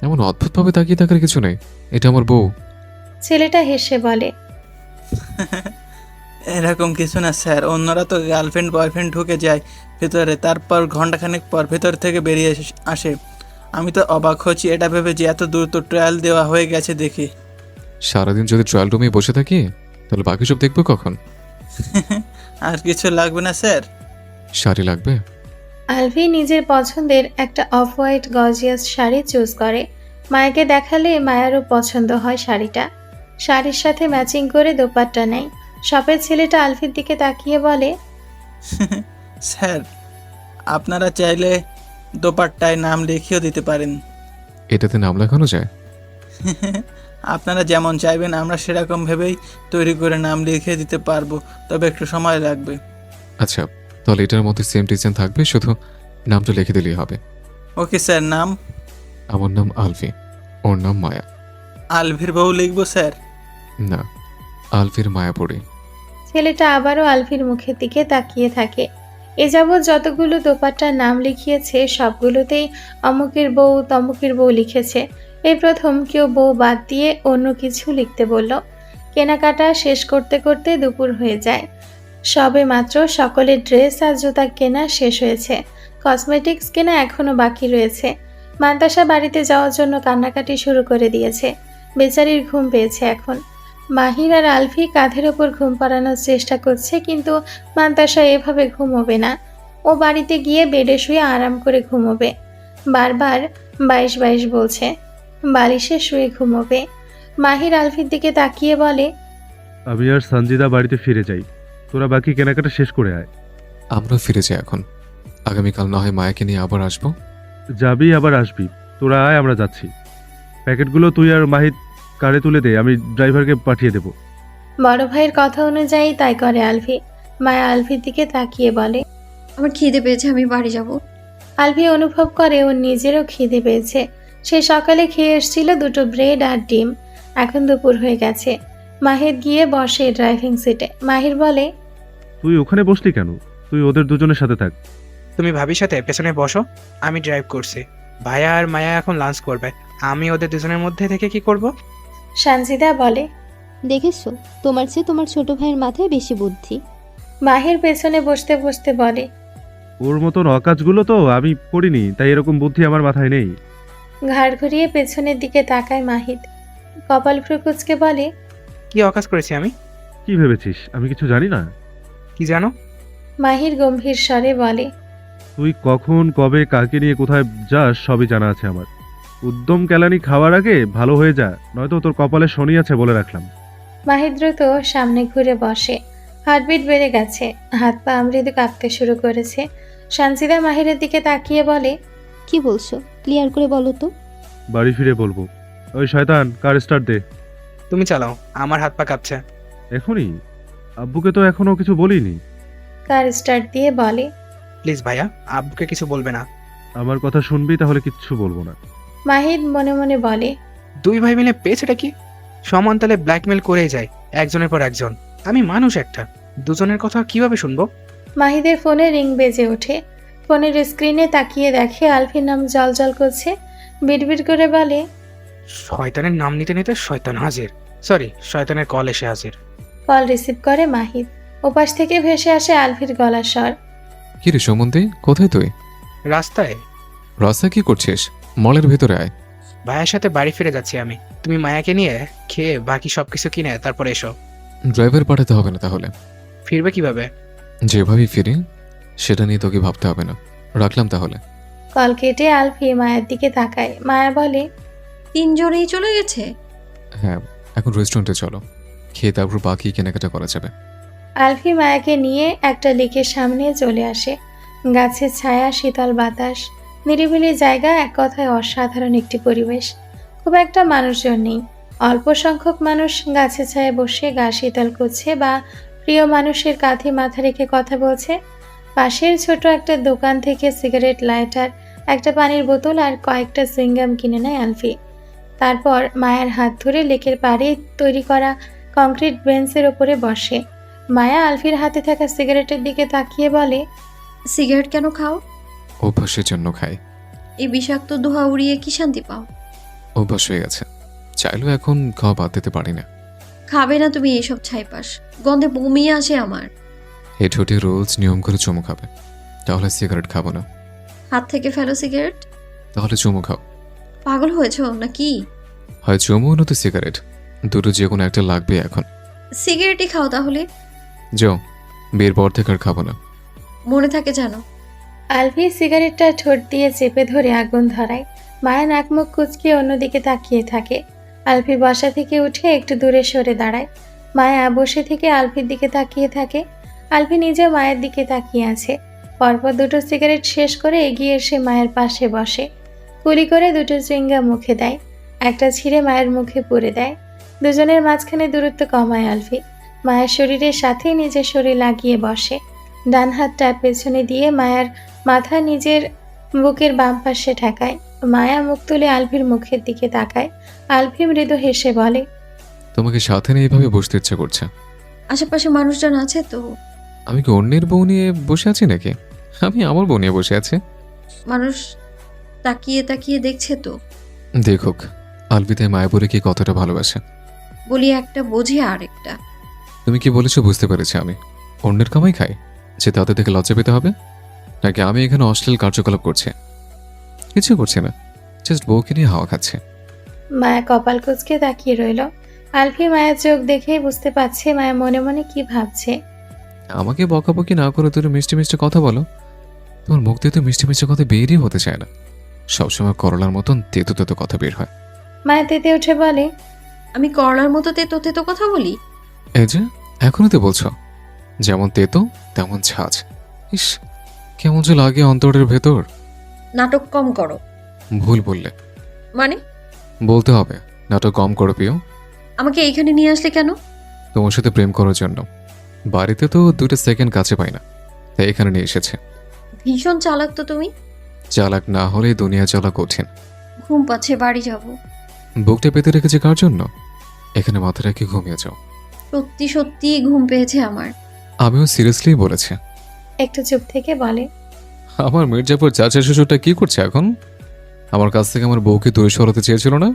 এমন অদ্ভুতভাবে তাকিয়ে থাকার কিছু নেই, এটা আমার বউ। ছেলেটা হেসে বলে, এরকম কিছু না স্যার, অন্যরা তো গার্লফ্রেন্ড বয়ফ্রেন্ড ঢুকে যায় ভেতরে, তারপর ঘন্টাখানেক পর ভেতর থেকে বেরিয়ে আসে। আমি তো অবাক হচ্ছি এটা ভেবে যে এত দ্রুত ট্রায়াল দেওয়া হয়ে গেছে দেখি। সারাদিন যদি ট্রায়াল রুমে বসে থাকি তাহলে বাকি সব দেখবো কখন? আর কিছু লাগবে না স্যার? শাড়ি লাগবে? আলফি নিজের পছন্দের একটা off white gorgeous sari choose করে। মায়াকে দেখালে মায়ারও পছন্দ হয় শাড়িটা। শাড়ির সাথে ম্যাচিং করে দোপাট্টা নেয়। শপের ছেলেটা আলফির দিকে তাকিয়ে বলে, স্যার, আপনারা চাইলে দোপাট্টায় নাম লিখিয়েও দিতে পারেন। এটাতে নাম লেখানো যায়? আপনারা যেমন চাইবেন আমরা সেরকম ভেবেই তৈরি করে নাম লিখিয়ে দিতে পারবো, তবে একটু সময় লাগবে। আচ্ছা, তাহলে এটার মধ্যে সেম ডিজাইন থাকবে, শুধু নামটা লিখে দিলেই হবে। Okay sir. নাম? আমার নাম আলফি, ওর নাম মায়া। আলভির বউ লিখবো স্যার? না, আলফির মায়াপুরী। ছেলেটা আবারও আলফির মুখের দিকে তাকিয়ে থাকে। এ যাবৎ যতগুলো দোপাট্টার নাম লিখিয়েছে সবগুলোতেই অমুকের বউ তমুকের বউ লিখেছে। এই প্রথম কেউ বউ বাদ দিয়ে অন্য কিছু লিখতে বলল। কেনাকাটা শেষ করতে করতে দুপুর হয়ে যায়। সবে মাত্র সকলের ড্রেস আর জুতা কেনা শেষ হয়েছে। কসমেটিক্স কেনা এখনও বাকি রয়েছে। মান্তাসা বাড়িতে যাওয়ার জন্য কান্নাকাটি শুরু করে দিয়েছে। বেচারির ঘুম পেয়েছে এখন। মাহির আর আলফি কাঁধের ওপর ঘুম পাড়ানোর চেষ্টা করছে, কিন্তু মান্তাসা এভাবে ঘুমোবে না। ও বাড়িতে গিয়ে বেডে শুয়ে আরাম করে ঘুমোবে। বারবার 22-22 বলছে। বালিশে শুয়ে ঘুমোবে। মাহির আলফির দিকে তাকিয়ে বলে, আমি আর সঞ্জিদা বাড়িতে ফিরে যাই, তোরা বাকি কেনাকাটা শেষ করে আয়। আমরা ফিরে যাই এখন। আগামীকাল না হয় মায়াকে নিয়ে আবার আসবো। যাবি আবার আসবি, তোরা আয়, আমরা যাচ্ছি। প্যাকেটগুলো তুই আর মাহিত কারে তুলে দে, আমি ড্রাইভারকে পাঠিয়ে দেব। বড় ভাইয়ের কথা অনুযায়ী তাই করে আলফি। মায়া আলফির দিকে তাকিয়ে বলে, আমার খিদে পেয়েছে, আমি বাড়ি যাব। আলফি অনুভব করে ওর নিজেরও খিদে পেয়েছে। সে সকালে খেয়ে এসেছিল 2টো ব্রেড আর ডিম। এখন দুপুর হয়ে গেছে। মাহির গিয়ে বসে ড্রাইভিং সিটে। মাহির বলে, তুই ওখানে বসলি কেন? তুই ওদের দুজনের সাথে থাক। তুমি ভাবির সাথে পেছনে বসো, আমি ড্রাইভ করছি। ভাইয়া আর মায়া এখন লাঞ্চ করবে, আমি ওদের দুজনের মধ্যে থেকে কি করব? সানজিদা বলে, দেখেছো, তোমার চেয়ে তোমার ছোট ভাইয়ের মাথায় বেশি বুদ্ধি। মাহির পেছনে বসতে বসতে বলে, ওর মতন অকাজগুলো তো আমি করিনি, তাই এরকম বুদ্ধি আমার মাথায় নেই। ঘাড় ঘুরিয়ে পেছনের দিকে তাকায় মাহিদ। কপাল ফ্রুকুচকে বলে, কি অকাজ করেছি আমি? কি ভেবেছিস আমি কিছু জানি না? কি জানো? মাহির গম্ভীর স্বরে বলে, তুই কখন কবে কাকে নিয়ে কোথায় যাস সবই জানা আছে আমার। উদ্যম কেলানি খাওয়ার আগে ভালো হয়ে যা, নয়তো তোর কপালে শনি আছে বলে রাখলাম। মাহির দ্রুত সামনে ঘুরে বসে। হার্টবিট বেড়ে গেছে, হাত পা মৃদু কাঁপতে শুরু করেছে। সানজিদা মাহিরের দিকে তাকিয়ে বলে, কি বলছো ক্লিয়ার করে বলো তো। বাড়ি ফিরে বলবো। ওই শয়তান, কার স্টার্ট দে। তুমি চালাও, আমার হাত পা কাঁপছে। এখনই? আব্বুকে তো এখনো কিছু বলিনি। কার স্টার্ট দিয়ে বলে, প্লিজ ভাইয়া, আব্বুকে কিছু বলবে না। আমার কথা শুনবি, তাহলে কিচ্ছু বলবো না। মাহির মনে মনে বলে, দুই ভাই মিলে পেয়েছেটা কি? সমান তালে ব্ল্যাকমেল করেই যায়, একজনের পর একজন। আমি মানুষ একটা, দুজনের কথা কিভাবে শুনবো? মাহিদের ফোনে রিং বেজে ওঠে। ফোনের স্ক্রিনে তাকিয়ে দেখে আলফির নাম জল করছে। বিড়বিড় করে বলে, শয়তানের নাম নিতে নিতে শয়তান হাজির। সরি, শয়তানের কল এসে হাজির। কল রিসিভ করে মাহিদ। ওপাশ থেকে ভেসে আসে আলফির গলার স্বর। কি রে সুমন্তি, কোথায় তুই? রাস্তায়। রাস্তায় কি করছিস? মলের ভেতরে আয়। ভাইয়ের সাথে বাড়ি ফিরে যাচ্ছি আমি। তুমি মায়াকে নিয়ে খেয়ে বাকি সবকিছু কিনে তারপর এসো। ড্রাইভার পাঠাতে হবে না তাহলে। ফিরবে কিভাবে? যেভাবেই ফিরি সেটা নিয়ে তোকে ভাবতে হবে না। রাখলাম তাহলে। কল কেটে আলফি মায়ের দিকে তাকায়। মায়া বলে, তিনজনেই চলে গেছে? হ্যাঁ, এখন রেস্টুরেন্টে চলো, খেয়ে তারপর বাকি কেনাকাটা করা যাবে। আলফি মায়াকে নিয়ে একটা লেকের সামনে চলে আসে। গাছের ছায়া, শীতল বাতাস, নিরিবিলি জায়গা, এক কথায় অসাধারণ একটি পরিবেশ। খুব একটা মানুষজন নেই, অল্প সংখ্যক মানুষ গাছের ছায়ায় বসে গা শীতল করছে বা প্রিয় মানুষের কাঁধে মাথা রেখে কথা বলছে। পাশের ছোট একটা দোকান থেকে সিগারেট, লাইটার, একটা পানির বোতল আর কয়েকটা সুইংগাম কিনে নেয় আলফি। তারপর মায়ার হাত ধরে লেকের পাড়ে তৈরি করা কংক্রিট বেঞ্চের ওপরে বসে। মায়া আলফির হাতে থাকা সিগারেটের দিকে তাকিয়ে বলে, সিগারেট কেন খাও? অভ্যাসের জন্য খাই। এই বিষাক্ত ধোঁয়া উড়িয়ে কি শান্তি পাও? অভ্যাস হয়ে গেছে, চাইলেও এখন খাওয়া বাদ দিতে পারি না। খাবে না তুমি এইসব ছাইপাস, গন্ধে বমি আসে আমার। এই ঠোঁটে রোজ নিয়ম করে চুমু খাবে, তাহলে সিগারেট খাবো না। হাত থেকে ফেলো সিগারেট। তাহলে চুমু খাও। পাগল হয়েছো নাকি? হয় চুমু নয়তো সিগারেট, দুটো যে কোনো একটা লাগবে এখন। সিগারেটই খাও তাহলে। যাও, বিয়ের পর থেকে আর খাবো না। মনে থাকে জানো। আলফি সিগারেটটা ঠোঁট দিয়ে চেপে ধরে আগুন ধরায়। মায়া নাক মুখ কুচকে অন্যদিকে তাকিয়ে থাকে। আলফি বসা থেকে উঠে একটু দূরে সরে দাঁড়ায়। মায়া বসে থেকে আলফির দিকে তাকিয়ে থাকে। আলফি নিজে মায়ের দিকে তাকিয়ে আছে। পরপর দুটো সিগারেট শেষ করে এগিয়ে এসে মায়ের পাশে বসে। কুলি করে দুটো চুইংগাম মুখে দেয়, একটা ছিঁড়ে মায়ের মুখে পুরে দেয়। দুজনের মাঝখানে দূরত্ব কমায় আলফি। মায়ের শরীরের সাথে নিজের শরীর লাগিয়ে বসে। ডান হাতটা পেছনে দিয়ে মায়ের মাথা নিজের বুকের বাম পাশে ঠেকায়। মায়া মুখ তুলে আলফির মুখের দিকে তাকায়। আলফি মৃদু হেসে বলে, তোমাকে সাথে নিয়ে এইভাবে বসতে ইচ্ছা করছে? আশেপাশে মানুষজন আছে তো। আমি কি অন্যের বউ নিয়ে বসে আছি নাকি? আমি আমার বউ নিয়ে বসে আছি। মানুষ তাকিয়ে তাকিয়ে দেখছে তো। দেখুক আলবিতে মায়াপুরে কি কতটা ভালোবাসে। বলি একটা বোঝে আরেকটা। তুমি কি বলেছো বুঝতে পেরেছি। আমি অন্যের কামাই খাই যে তাতে থেকে লজ্জা পেতে হবে নাকি আমি এখানে অশ্লীল কার্যকলাপ করছি? কিছু করছি না, জাস্ট বউকে নিয়ে হাওয়া খাচ্ছে। মায়া কপাল কুঁচকে তাকিয়ে রইল। আলফি মায়ের চোখ দেখেই বুঝতে পারছে মায়া মনে মনে কি ভাবছে। আমাকে বকাবকি না করে তুমি মিষ্টি মিষ্টি কথা বলো। তোমার মুখ দিয়ে তো মিষ্টি মিষ্টি কথা বেরই হতে চায় না, সবসময় করলার মতন তেতো তেতো কথা বের হয়। মায়া তেতে উঠে বলে, আমি করলার মতো তেতো তেতো কথা বলি? এই যে এখনই তো বলছো, যেমন তেতো তেমন ঝাঁজ। ইস, কেমন যে লাগে অন্তরের ভেতর। নাটক কম করো। ভুল বললে। মানে? বলতে হবে নাটক কম করো প্রিয়। আমাকে এইখানে নিয়ে আসলে কেন? তোমার সাথে প্রেম করার জন্য। বাড়িতে তো 2 সেকেন্ড কাছে পাই না, তাই এখানে নিয়ে এসেছে। ভীষণ চালাক তো তুমি। চালাক না হলে দুনিয়া চলা কঠিন। ঘুম পাচ্ছে, বাড়ি যাব। বুকটা পেতে রেখেছে কার জন্য? এখানে মাথা রেখে ঘুমিয়ে যাও। সত্যি সত্যি ঘুম পেয়েছে আমার। আমিও সিরিয়াসলি বলেছি। একটু চুপ থেকে বলে, আমার মির্জাপুর চাচা শ্বশুরটা কি করছে এখন? আমার কাছ থেকে আমার বউকে দূরে সরাতে চেয়েছিল না,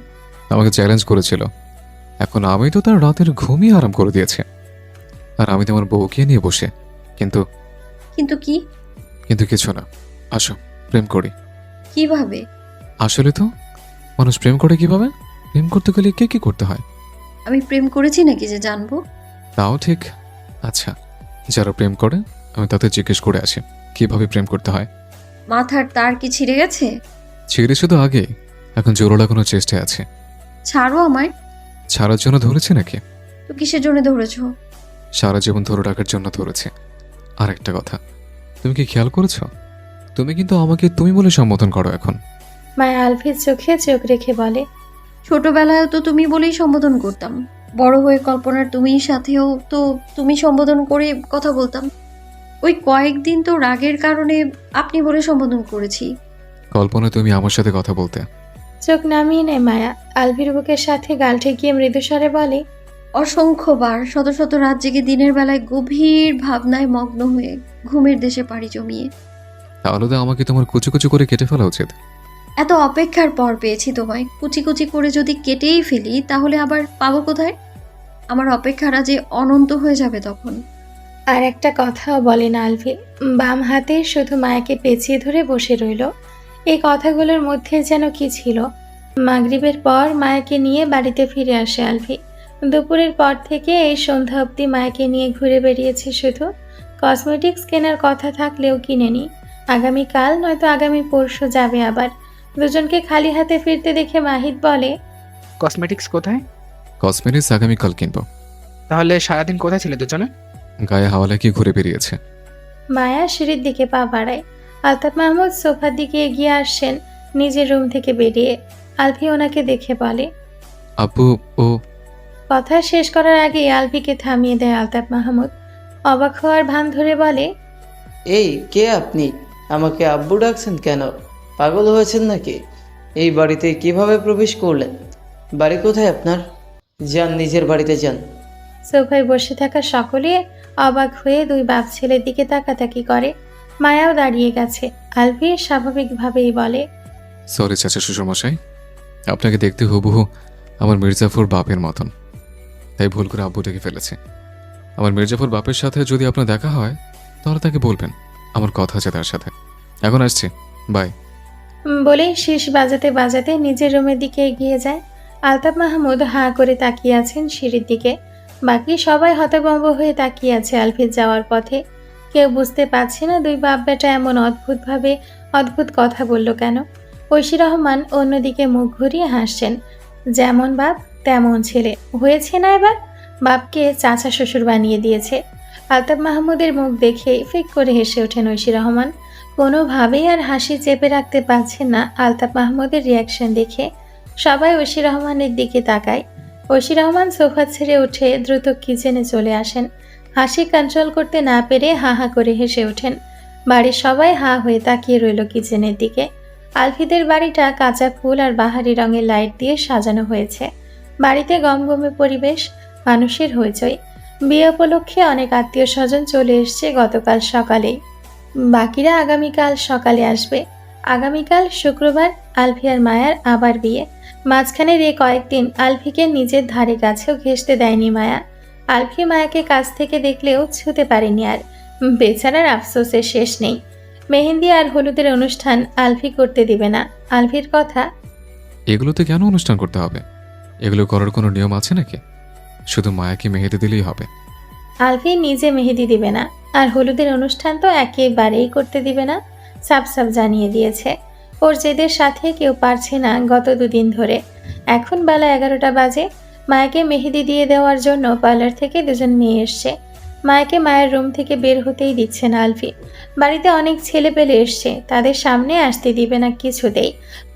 আমাকে চ্যালেঞ্জ করেছিল। এখন আমি তো তার রাতের ঘুমই আরাম করে দিয়েছি, আর আমি তো আমার বউকে নিয়ে বসে। কিন্তু কিন্তু কি? কিন্তু কিছু না। আসো প্রেম করি। কিভাবে? আসলে তো মানুষ প্রেম করে কিভাবে? প্রেম করতে গেলে কে কি করতে হয়? আমি প্রেম করেছি নাকি যে জানবো? তাও ঠিক। আচ্ছা, যারা প্রেম করে আমি তাদের জিজ্ঞেস করে আসি কিভাবে প্রেম করতে হয়। মাথার তার কি ছিঁড়ে গেছে? ছিঁড়ে শুধু আগে, এখন জোরো লাগানোর চেষ্টায় আছে। ছাড়ো আমায়। ছাড়ার জন্য ধরেছে নাকি? তো কিসের জন্য ধরেছো? সারা জীবন ধরে রাখার জন্য ধরেছে। আর একটা কথা, তুমি কি খেয়াল করেছো, তুমি কিন্তু আমাকে তুমি বলে সম্বোধন করো এখন। মায়া আলফির চোখে চোখ রেখে বলে, ছোটবেলায় তো তুমি বলেই সম্বোধন করতাম, বড় হয়ে কল্পনার তুমির সাথেও তো তুমি সম্বোধন করে কথা বলতাম। ওই কয়েকদিন তো রাগের কারণে আপনি বলে সম্বোধন করেছি। কল্পনা তুমি আমার সাথে কথা বলতে। চোখ নামিয়ে নেয় মায়া। আলফির বুকের সাথে গাল ঠেকিয়ে মৃদুস্বরে বলে, অসংখ্যবার শত শত রাত জেগে দিনের বেলায় গভীর ভাবনায় মগ্ন হয়ে ঘুমের দেশে পাড়ি জমিয়ে। তাহলে তো আমাকে তোমার কুচু কুচু করে কেটে ফেলা উচিত। এত অপেক্ষার পর পেয়েছি তোমায়, কুচি কুচি করে যদি কেটেই ফেলি তাহলে আবার পাবো কোথায়? আমার অপেক্ষারা যে অনন্ত হয়ে যাবে তখন। আর একটা কথাও বলে না আলফি। বাম হাতে শুধু মায়াকে পেঁচিয়ে ধরে বসে রইল। এই কথাগুলোর মধ্যে যেন কি ছিল। মাগরিবের পর মায়াকে নিয়ে বাড়িতে ফিরে আসে আলফি। দুপুরের পর থেকে এই সন্ধ্যা অবধি মায়াকে নিয়ে ঘুরে বেরিয়েছে শুধু। কসমেটিক্স কেনার কথা থাকলেও কিনেনি। আগামীকাল নয়তো আগামী পরশু যাবে আবার। দুজনকে খালি হাতে ফিরতে দেখে মাহিদ বলে, কসমেটিক্স কোথায়? কসমেটিক্স আগামীকাল কিনবো। তাহলে সারাদিন কোথায় ছিলে দুজনে? গায়ে হাওয়া লাগিয়ে ঘুরে বেরিয়েছে। মায়া সিঁড়ির দিকে পা বাড়ায়। আলতাফ মাহমুদ সোফার দিকে এগিয়ে আসছেন নিজের রুম থেকে বেরিয়ে। আলফি ওনাকে দেখে বলে, আব্বু ও। কথা শেষ করার আগে আলফিকে থামিয়ে দেয় আলতাফ মাহমুদ। অবাক হওয়ার ভান ধরে বলে, এই কে আপনি? আমাকে আব্বু ডাকছেন কেন? পাগল হয়েছেন নাকি? এই বাড়িতে কিভাবে প্রবেশ করলেন? বাড়ি কোথায় আপনার? যান, নিজের বাড়িতে যান। সোফায় বসে থাকা সকলে অবাক হয়ে দুই বাপ ছেলের দিকে তাকাতাকি করে। মায়াও দাঁড়িয়ে গেছে। আলফি স্বাভাবিকভাবেই বলে, সরি চাচা শ্বশুরমশাই, আপনাকে দেখতে হুবহু আমার মির্জাফর বাপের মতন, তাই ভুল করে আব্বু ডেকে ফেলেছে। আমার মির্জাফর বাপের সাথে যদি আপনার দেখা হয় তাহলে তাকে বলবেন আমার কথা আছে তার সাথে। এখন আসছি, বাই। বলেই শীষ বাজাতে বাজাতে নিজের রুমের দিকে এগিয়ে যায়। আলতাফ মাহমুদ হাঁ করে তাকিয়ে আছেন সিঁড়ির দিকে। বাকি সবাই হতভম্ব হয়ে তাকিয়ে আছে আলফির যাওয়ার পথে। কেউ বুঝতে পারছে না দুই বাপ বেটা এমন অদ্ভুতভাবে অদ্ভুত কথা বলল কেন। ঐশী রহমান অন্যদিকে মুখ ঘুরিয়ে হাসছেন। যেমন বাপ তেমন ছেলে হয়েছে না এবার। বাপকে চাচা শ্বশুর বানিয়ে দিয়েছে। আলতাফ মাহমুদের মুখ দেখে ফিক করে হেসে ওঠেন ঐশী রহমান। কোনোভাবেই আর হাসি চেপে রাখতে পারছেন না আলতাফ মাহমুদের রিয়াকশন দেখে। সবাই ঐশী রহমানের দিকে তাকায়। ঐশী রহমান সোফা ছেড়ে উঠে দ্রুত কিচেনে চলে আসেন। হাসি কন্ট্রোল করতে না পেরে হা হা করে হেসে ওঠেন। বাড়ির সবাই হা হয়ে তাকিয়ে রইল কিচেনের দিকে। আলফিদের বাড়িটা কাঁচা ফুল আর বাহারি রঙের লাইট দিয়ে সাজানো হয়েছে। বাড়িতে গমগমে পরিবেশ, মানুষের হইচই। বিয়ে উপলক্ষে অনেক আত্মীয় স্বজন চলে এসছে গতকাল সকালেই। বাকিরা আগামীকাল সকালে আসবে। আগামীকাল শুক্রবার আলফি আর মায়ার আবার বিয়ে। মাঝখানের এই কয়েকদিন আলফিকে নিজের ধারে কাছেও ঘেঁষতে দেয়নি মায়া। আলফি মায়াকে কাছ থেকে দেখলেও ছুতে পারেনি আর। বেচারার আফসোসের শেষ নেই। মেহেন্দি আর হলুদের অনুষ্ঠান আলফি করতে দিবে না। আলফির কথা, এগুলোতে কেন অনুষ্ঠান করতে হবে? এগুলো করার কোনো নিয়ম আছে নাকি? শুধু মায়াকে মেহেদি দিলেই হবে। আলফি নিজে মেহেদি দিবে না, আর হলুদের অনুষ্ঠান তো একেবারেই করতে দিবে না। সাফ সাফ জানিয়ে দিয়েছে। ওর জেদের সাথে কেউ পারছে না গত দুদিন ধরে। এখন বেলা 11টা বাজে। মায়াকে মেহেদি দিয়ে দেওয়ার জন্য পার্লার থেকে দুজন মেয়ে এসছে। মায়াকে মায়ের রুম থেকে বের হতেই দিচ্ছে না আলফি। বাড়িতে অনেক ছেলে পেলে এসছে, তাদের সামনে আসতে দিবে না কিছুতেই।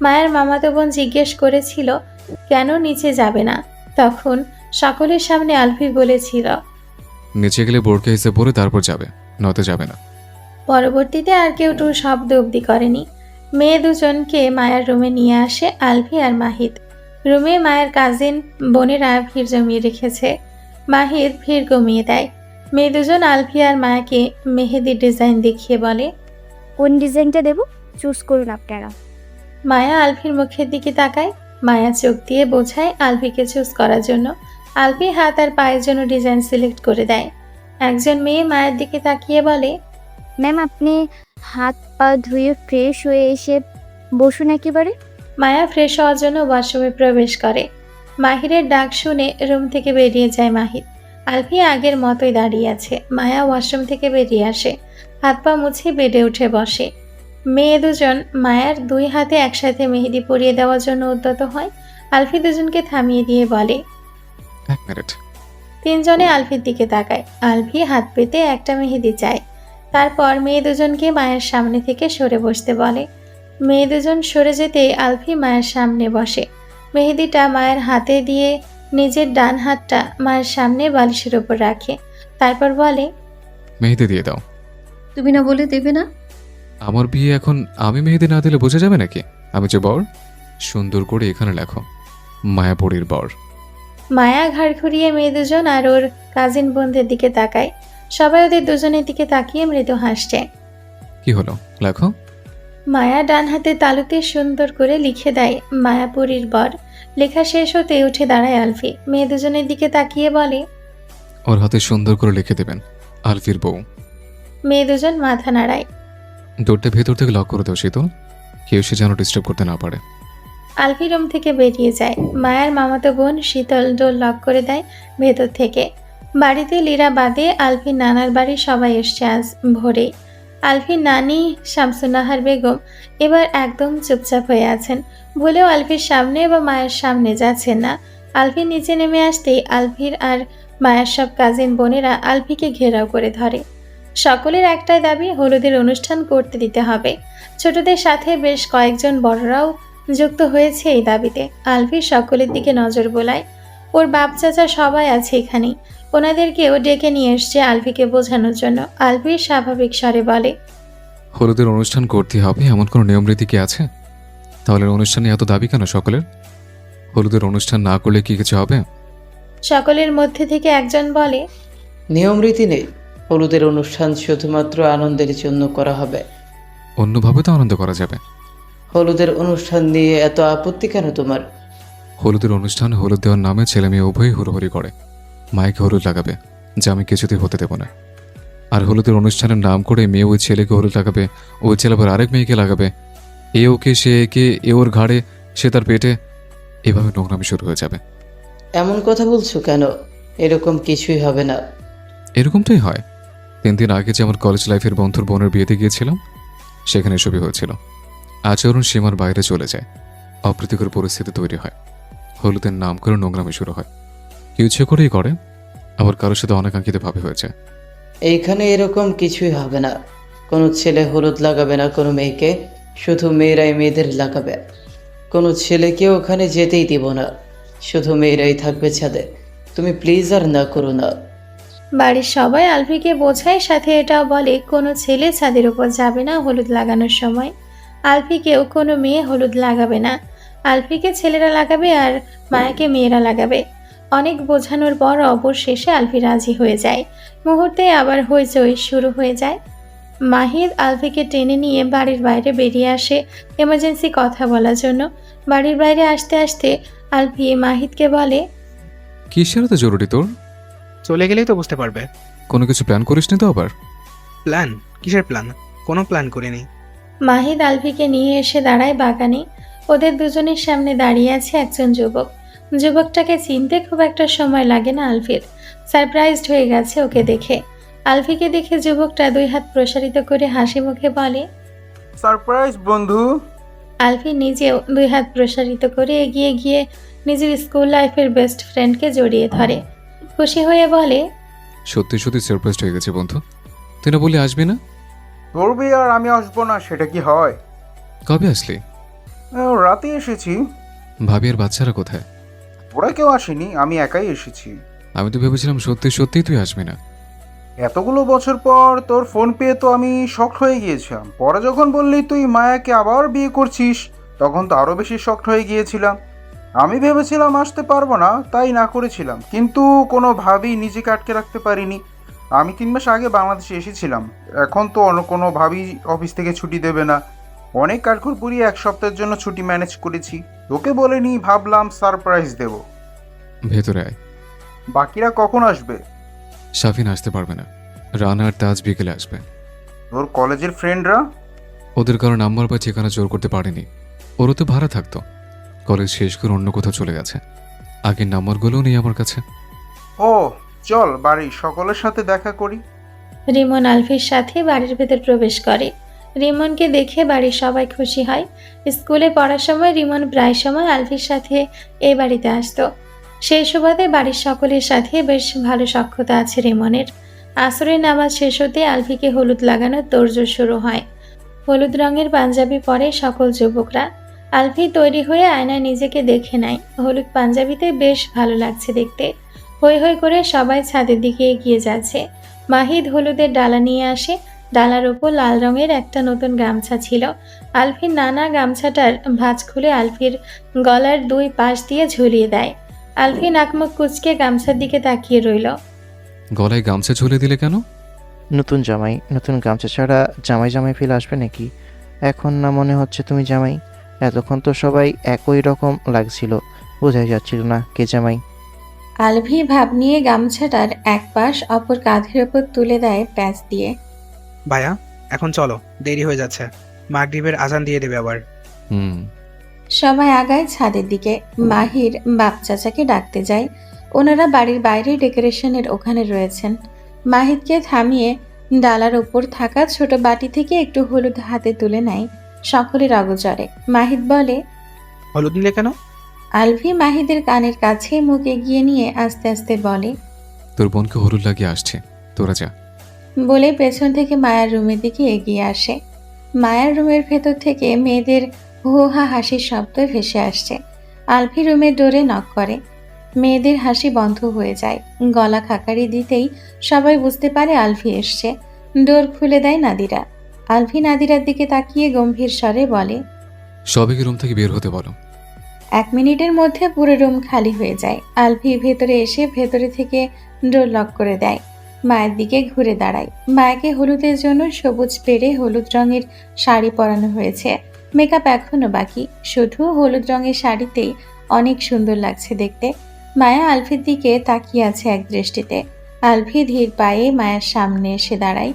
মায়ের মামাতো বোন জিজ্ঞেস করেছিল কেন নিচে যাবে না। তখন সকলের সামনে আলফি বলেছিল, নিচে গেলে বোর্ডকে হিসেবে পড়ে তারপর যাবে, নয়তো যাবে না। পরবর্তীতে আর কেউ টু শব্দ অবধি করেনি। মেয়ে দুজনকে মায়ের রুমে নিয়ে আসে আলফি আর মাহিদ। রুমে মায়ের কাজিন বোনেরা ভিড় জমিয়ে রেখেছে। মাহিদ ভিড় কমিয়ে দেয়। মেয়ে দুজন আলফি আর মায়াকে মেহেদির ডিজাইন দেখিয়ে বলে, কোন ডিজাইনটা দেব চুজ করুন আপনারা। মায়া আলফির মুখের দিকে তাকায়। মায়া চোখ দিয়ে বোঝায় আলফিকে চুজ করার জন্য। আলফি হাত আর পায়ের জন্য ডিজাইন সিলেক্ট করে দেয়। একজন মেয়ে মায়ের দিকে তাকিয়ে বলে, ম্যাম আপনি হাত পা ধুয়ে ফ্রেশ হয়ে এসে বসুন একেবারে। মায়া ফ্রেশ হওয়ার জন্য ওয়াশরুমে প্রবেশ করে। মাহিরের ডাক শুনে রুম থেকে বেরিয়ে যায় মাহির। আলফি আগের মতোই দাঁড়িয়ে আছে। মায়া ওয়াশরুম থেকে বেরিয়ে আসে, হাত পা মুছে বেডে উঠে বসে। মেয়ে দুজন মায়ার দুই হাতে একসাথে মেহেদি পরিয়ে দেওয়ার জন্য উদ্যত হয়। আলফি দুজনকে থামিয়ে দিয়ে বলে, 1 মিনিট। তিনজনে আলফির দিকে তাকায়। আলফি হাত পেতে একটা মেহেদি চায়। তারপর মেয়ে দুজনকে মায়ের সামনে থেকে সরে বসতে বলে। মেয়ে দুজন সরে যেতেই আলফি মায়ের সামনে বসে। মেহেদিটা মায়ের হাতে দিয়ে নিজের ডান হাতটা মায়ের সামনে বালিশের ওপর রাখে। তারপর বলে, মেহেদি দিয়ে দাও। তুমি না বলে দেবে না? আমার বিয়ে এখন আমি মেহেদি না দিলে বোঝা যাবে নাকি আমি যে বর? সুন্দর করে এখানে লেখো, মায়াপুরীর বর। মায়া ঘাড় ঘুরিয়ে মেয়ে দুজন আর ওর কাজিন বোনদের দিকে তাকায়। সবাই ওদের দুজনের দিকে তাকিয়ে মৃদু হাসছে। কি হলো, লেখো। মায়া ডান হাতে তালুতে সুন্দর করে লিখে দেয় মায়াপুরীর বর। লেখা শেষ হতে উঠে দাঁড়ায় আলফি। মেয়ে দুজনের দিকে তাকিয়ে বলে, ওর হাতে সুন্দর করে লিখে দেবেন আলফির বউ। মেয়ে দুজন মাথা নাড়ায়। ডোরটা ভেতর থেকে লক করে দাও শীতল, কেউ সে যেন ডিস্টার্ব করতে না পারে। আলফি রুম থেকে বেরিয়ে যায়। মায়ার মামাতো বোন শীতল ডোর লক করে দেয় ভেতর থেকে। বাড়িতে লীরা বাদে আলফির নানার বাড়ি সবাই এসছে আজ ভোরে। আলফির নানি শামসুন্নাহার বেগম এবার একদম চুপচাপ হয়ে আছেন। ভুলেও আলফির সামনে বা মায়ের সামনে যাচ্ছেন না। আলফির নিচে নেমে আসতেই আলফির আর মায়ের সব কাজিন বোনেরা আলফিকে ঘেরাও করে ধরে। সকলের একটাই দাবি, হলুদের অনুষ্ঠান করতে দিতে হবে। ছোটদের সাথে বেশ কয়েকজন বড়রাও যুক্ত হয়েছে এই দাবিতে। আলফি সকলের দিকে নজর বোলায়। ওর বাপ চাচা সবাই আছে এখানে। ওনাদেরকেও ডেকে নিয়ে এসছে আলফিকে বোঝানোর জন্য। আলফি স্বাভাবিক স্বরে বলে, হলুদের অনুষ্ঠান করতে হবে এমন কোনো নিয়ম রীতি কি আছে? তাহলে অনুষ্ঠানে এত দাবি কেন সকলের? হলুদের অনুষ্ঠান না করলে কি কিছু হবে? সকলের মধ্যে থেকে একজন বলে, নিয়ম রীতি নেই, হলুদের অনুষ্ঠান শুধুমাত্র আনন্দের জন্য করা হবে। অন্যভাবে তো আনন্দ করা যাবে। হলুদের অনুষ্ঠান নিয়ে এত আপত্তি কেন তোমার? হলুদের অনুষ্ঠান হলুদ দেওয়ার নামে ছেলে মেয়ে উভয়ই হুড়োহুড়ি করে। মাইকে হলুদ লাগাবে, যা আমি কিছুতেই হতে দেব না। আর হলুদের অনুষ্ঠানের নাম করে মেয়ে ওই ছেলেকে হলুদ লাগাবে, ওই ছেলে আবার আরেক মেয়েকে লাগাবে। এ ওকে, সে একে, এ ওর ঘাড়ে, সে তার পেটে, এভাবে নোংরামি শুরু হয়ে যাবে। এমন কথা বলছো কেন? এরকম কিছুই হবে না। এরকমটাই হয়। 3 দিন আগে যে আমার কলেজ লাইফের বন্ধুর বোনের বিয়েতে গিয়েছিলাম, সেখানে এসবই হয়েছিল। আচরণ সীমার বাইরে চলে যায়, অপ্রীতিকর পরিস্থিতি তৈরি হয়। হলুদের নাম করে নোংরামি শুরু হয়। কেউ ইচ্ছে করেই করে, আবার কারোর সাথে অনাকাঙ্ক্ষিতভাবে হয়েছে। এইখানে এরকম কিছুই হবে না। কোনো ছেলে হলুদ লাগাবে না কোনো মেয়েকে, শুধু মেয়েরাই মেয়েদের লাগাবে। কোনো ছেলেকে ওখানে যেতেই দিব না, শুধু মেয়েরাই থাকবে ছাদে। তুমি প্লিজ আর না করো না। বাড়ির সবাই আলফিকে বোঝায়, সাথে এটাও বলে কোনো ছেলে ছাদের উপর যাবে না হলুদ লাগানোর সময়। আলফিকেও কোনো মেয়ে হলুদ লাগাবে না। আলফিকে ছেলেরা লাগাবে আর মায়াকে মেয়েরা লাগাবে। অনেক বোঝানোর পর অবশেষে আলফি রাজি হয়ে যায়। মুহূর্তে আবার হইচই শুরু হয়ে যায়। মাহিদ আলফিকে টেনে নিয়ে বাড়ির বাইরে বেরিয়ে আসে এমার্জেন্সি কথা বলার জন্য। বাড়ির বাইরে আসতে আসতে আলফি মাহিদকে বলে, কিসের এত জরুরি তোর? চলে গেলেই তো বুঝতে পারবে। কোনো কিছু প্ল্যান করিসনি তো আবার? প্ল্যান? কিসের প্ল্যান? কোনো প্ল্যান করিনি। মাহিদ আলফিকে নিয়ে এসে দাঁড়ায় বাগানে। ওদের দুজনের সামনে দাঁড়িয়ে আছে একজন যুবক। যুবকটাকে চিনতে খুব একটা সময় লাগে না আলফির। সারপ্রাইজড হয়ে গেছে ওকে দেখে। আলফিকে দেখে যুবকটা 2 হাত প্রসারিত করে হাসি মুখে বলে, সারপ্রাইজ বন্ধু। আলফি নিজেও 2 হাত প্রসারিত করে এগিয়ে গিয়ে নিজের স্কুল লাইফের বেস্ট ফ্রেন্ডকে জড়িয়ে ধরে। খুশি হয়ে বলে, সত্যি সত্যি সারপ্রাইজড হয়ে গেছে বন্ধু। তুই না বললি আসবি না? তোর বিয়ে আর আমি আসবো না সেটা কি হয়? কবে আসলি? রাতে এসেছি। ভাবি আর বাচ্চারা কোথায়? ওরা কেউ আসেনি, আমি একাই এসেছি। আমি তো ভেবেছিলাম সত্যি সত্যিই তুই আসবি না। এতগুলো বছর পর তোর ফোন পেয়ে তো আমি শকড হয়ে গিয়েছিলাম। পরে যখন বললি তুই মায়াকে আবার বিয়ে করছিস, তখন তো আরও বেশি শকড হয়ে গিয়েছিলাম। আমি ভেবেছিলাম আসতে পারবো না, তাই না করেছিলাম, কিন্তু কোনোভাবেই নিজেকে আটকে রাখতে পারিনি। আমি 3 মাস আগে বাংলাদেশে এসেছিলাম। এখন তো অন্য কোনোভাবেই অফিস থেকে ছুটি দেবে না। অনেক কাঠখড় পুড়িয়ে 1 সপ্তাহের জন্য ছুটি ম্যানেজ করেছি। তোকে বলিনি, ভাবলাম সারপ্রাইজ দেব। ভেতরে আয়। বাকিরা কখন আসবে? শাফিন আসতে পারবে না, রানা আর তাজ বিকেলে আসবে। তোর কলেজের ফ্রেন্ডরা? ওদের কারো নাম্বার বা ঠিকানা জোর করতে পারেনি। ওরও তো ভাড়া থাকতো, কলেজ শেষ করে অন্য কোথাও চলে গেছে। আগের নাম্বারগুলোও নেই আমার কাছে। ও চল বাড়ি সকলের সাথে দেখা করি। রিমন আলফির সাথে বাড়ির ভেতর প্রবেশ করে। রিমনকে দেখে বাড়ির সবাই খুশি হয়। স্কুলে পড়ার সময় রিমন প্রায় সময় আলফির সাথে এই বাড়িতে আসতো। সেই সুবাদে বাড়ির সকলের সাথে বেশ ভালো সখ্যতা আছে রিমনের। আসরের নামাজ শেষ হতে আলফিকে হলুদ লাগানোর তোড়জোড় শুরু হয়। হলুদ রঙের পাঞ্জাবি পরে সকল যুবকরা। আলফি তৈরি হয়ে আয়নায় নিজেকে দেখে নেয়। হলুদ পাঞ্জাবিতে বেশ ভালো লাগছে দেখতে। হৈ হৈ করে সবাই ছাদের দিকে এগিয়ে যাচ্ছে। মাহিদ হলুদের ডালা নিয়ে আসে। ডালার ওপর লাল রঙের একটা নতুন গামছা ছিল। আলফির নানা গামছাটার ভাঁজ খুলে আলফির গলার দুই পাশ দিয়ে ঝুলিয়ে দেয়। আলফি নাকমুখ কুচকে গামছার দিকে তাকিয়ে রইল। গলায় গামছা ঝুলে দিলে কেন? নতুন জামাই, নতুন গামছা ছাড়া জামাই জামাই ফিল আসবে নাকি? এখন না মনে হচ্ছে তুমি জামাই? এতক্ষণ তো সবাই একই রকম লাগছিল, বোঝাই যাচ্ছিল না কে জামাই। আলভি ভাব নিয়ে গামছাটার এক পাশ অপর কাঁধের ওপর তুলে দেয় প্যাচ দিয়ে। ভাইয়া এখন চলো, দেরি হয়ে যাচ্ছে, মাগরিবের আজান দিয়ে দেবে আবার। সবাই আগায় ছাদের দিকে। মাহির বাপ চাচাকে ডাকতে যায়। ওনারা বাড়ির বাইরে ডেকোরেশনের ওখানে রয়েছেন। মাহিদকে থামিয়ে ডালার ওপর থাকা ছোট বাটি থেকে একটু হলুদ হাতে তুলে নেয় সকলের অগোচরে। মাহিদ বলে, হলুদ নিলে কেন? আলভি মাহিদের কানের কাছে মুখ এগিয়ে নিয়ে আস্তে আস্তে বলে, তোর বোনকে হলুদ লাগিয়ে আসছে, তোরা যা। বলে পেছন থেকে মায়ার রুমের দিকে এগিয়ে আসে। মায়ার রুমের ভেতর থেকে মেয়েদের হুহা হাসির শব্দ ভেসে আসছে। আলফি রুমের ডোরে নক করে। মেয়েদের হাসি বন্ধ হয়ে যায়। গলা খাকারি দিতেই সবাই বুঝতে পারে আলফি এসছে। ডোর খুলে দেয় নাদিরা। আলফি নাদিরার দিকে তাকিয়ে গম্ভীর স্বরে বলে, সবাইকে রুম থেকে বের হতে বলো। 1 মিনিটের মধ্যে পুরো রুম খালি হয়ে যায়। আলফি ভেতরে এসে ভেতরে থেকে ডোর লক করে দেয়। মায়ের দিকে ঘুরে দাঁড়ায়। মায়াকে হলুদের জন্য সবুজ পেড়ে হলুদ রঙের শাড়ি পরানো হয়েছে। মেকআপ এখনো বাকি। শুধু হলুদ রঙের শাড়িতেই অনেক সুন্দর লাগছে দেখতে। মায়া আলফির দিকে তাকিয়ে আছে এক দৃষ্টিতে। আলফি ধীর পায়ে মায়ের সামনে এসে দাঁড়ায়।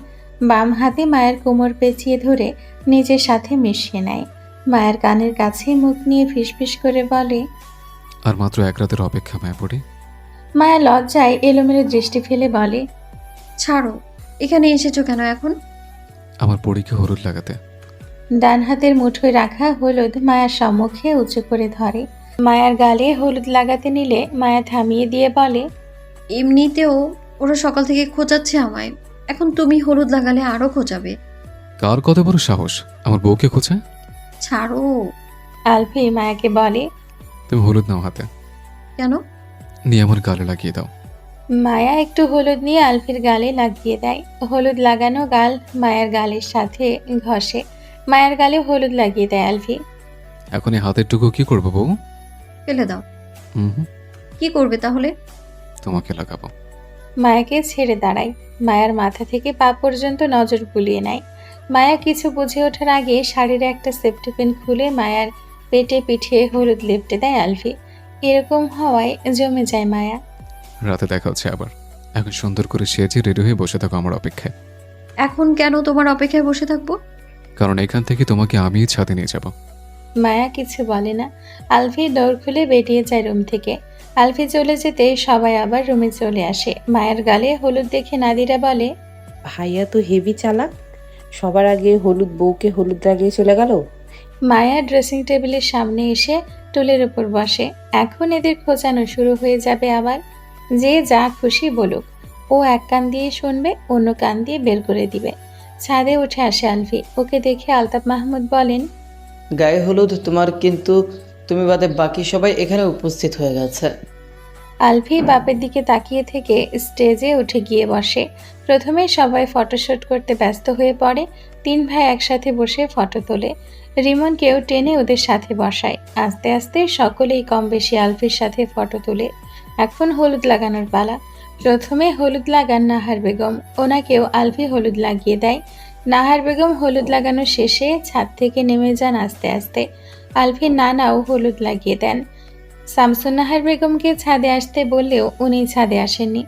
বাম হাতে মায়ের কোমর পেঁচিয়ে ধরে নিজের সাথে মিশিয়ে নেয়। মায়ের কানের কাছে মুখ নিয়ে ফিসফিস করে বলে, আর মাত্র 1 রাতের অপেক্ষা মায়াপড়ি। মায়া লজ্জায় এলোমেলো দৃষ্টি ফেলে বলে, ছাড়ো, এখানে এসেছো কেন এখন? আমার পরীকে হলুদ লাগাতে। ডান হাতের মুঠোয় রাখা হলুদ মায়ার সম্মুখে উঁচু করে ধরে। মায়ার গালে হলুদ লাগাতে নিলে মায়া থামিয়ে দিয়ে বলে, এমনিতেও ওরা সকাল থেকে খোঁচাচ্ছে আমায়, এখন তুমি হলুদ লাগালে আরো খোঁচাবে। কার কত বড় সাহস আমার বউকে খোঁচায়? ছাড়ো। আলফি মায়াকে বলে, তুমি হলুদ নাও হাতে, কেন? নিয়ে আমার গালে লাগিয়ে দাও। মায়া একটু হলুদ নিয়ে আলফির গালে লাগিয়ে দেয়। হলুদ লাগানো গাল মায়ের গালের সাথে ঘষে। মায়ের গালে হলুদ লাগিয়ে দেয় আলফি। এখন এই হাতের টুকু কি করবো বউ? ফেলে দাও। হুম, কি করবে তাহলে? তোমাকে লাগাবো। মায়াকে ছেড়ে দাঁড়ায়। মায়ার মাথা থেকে পা পর্যন্ত নজর বুলিয়ে নেয়। মায়া কিছু বুঝে ওঠার আগে শাড়ির একটা সেফটি পিন খুলে মায়ার পেটে পিঠে হলুদ লেপটে দেয় আলফি। এরকম হওয়ায় জমে যায় মায়া। রাতে দেখা হচ্ছে আবার। এখন সুন্দর করে সেজে রেডি হয়ে বসে থাকো আমার অপেক্ষায়। এখন কেন তোমার অপেক্ষায় বসে থাকবো? কারণ এখান থেকে তোমাকে আমিই ছাদে নিয়ে যাব। মায়া কিছু বলে না। আলফি ডোর খুলে বেরিয়ে যায় রুম থেকে। আলফি চলে যেতে সবাই আবার রুমে চলে আসে। মায়ের গালে হলুদ দেখে নাদিরা বলে, ভাইয়া তো হেভি চালাক, সবার আগে হলুদ বউকে হলুদ লাগিয়ে চলে গেল। মায়া ড্রেসিং টেবিলের সামনে এসে টুলের উপর বসে। এখন এদের খোঁচানো শুরু হয়ে যাবে আবার। যে যা খুশি বলুক, ও এক কান দিয়ে শুনবে, অন্য কান দিয়ে বের করে দিবে। ছাদে উঠে আসে আলফি। ওকে দেখে আলতাফ মাহমুদ বলেন, গায়ে হলুদ তোমার, কিন্তু তুমি বাদে বাকি সবাই এখানে উপস্থিত হয়ে গেছে। আলফি বাপের দিকে তাকিয়ে থেকে স্টেজে উঠে গিয়ে বসে। প্রথমে সবাই ফটোশ্যুট করতে ব্যস্ত হয়ে পড়ে। 3 ভাই একসাথে বসে ফটো তোলে। রিমনকেও টেনে ওদের সাথে বসায়। আস্তে আস্তে সকলেই কম বেশি আলফির সাথে ফটো তোলে। এখন হলুদ লাগানোর পালা। প্রথমে হলুদ লাগান নাহার বেগম। ওনাকেও আলফি হলুদ লাগিয়ে দেয়। নাহার বেগম হলুদ লাগানো শেষে ছাদ থেকে নেমে যান আস্তে আস্তে। আলফির নানাও হলুদ লাগিয়ে দেন। শামসুন নাহার বেগমকে ছাদে আসতে বললেও উনি ছাদে আসেননি।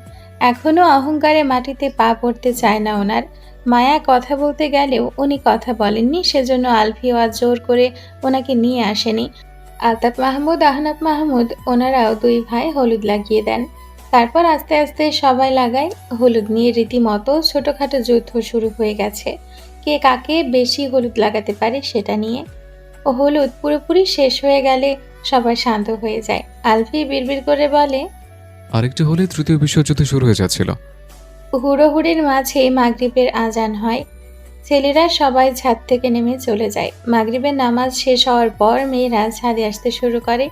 এখনও অহংকারে মাটিতে পা পড়তে চায় না ওনার। মায়া কথা বলতে গেলেও উনি কথা বলেননি, সেজন্য আলফিও আজ জোর করে ওনাকে নিয়ে আসেনি। আলতাফ মাহমুদ, আহনাফ মাহমুদ ওনারাও 2 ভাই হলুদ লাগিয়ে দেন। তারপর আস্তে আস্তে সবাই লাগায়। হলুদ নিয়ে রীতিমতো ছোটোখাটো যুদ্ধ শুরু হয়ে গেছে। কে কাকে বেশি হলুদ লাগাতে পারে সেটা নিয়ে। হলুদ পুরোপুরি শেষ হয়ে গেলে সবাই শান্ত হয়ে যায়। আলফি বিড়বিড় করে বলে, আরেকটু হলে তৃতীয় বিশ্বযুদ্ধ শুরু হয়ে যাচ্ছিল। হুড়োহুড়ির মাঝে মাগরিবের আজান হয়। ছেলেরা সবাই ছাদ থেকে নেমে চলে যায়। মাগরিবের নামাজ শেষ হওয়ার পর মেয়েরা ছাদে আসতে শুরু করে।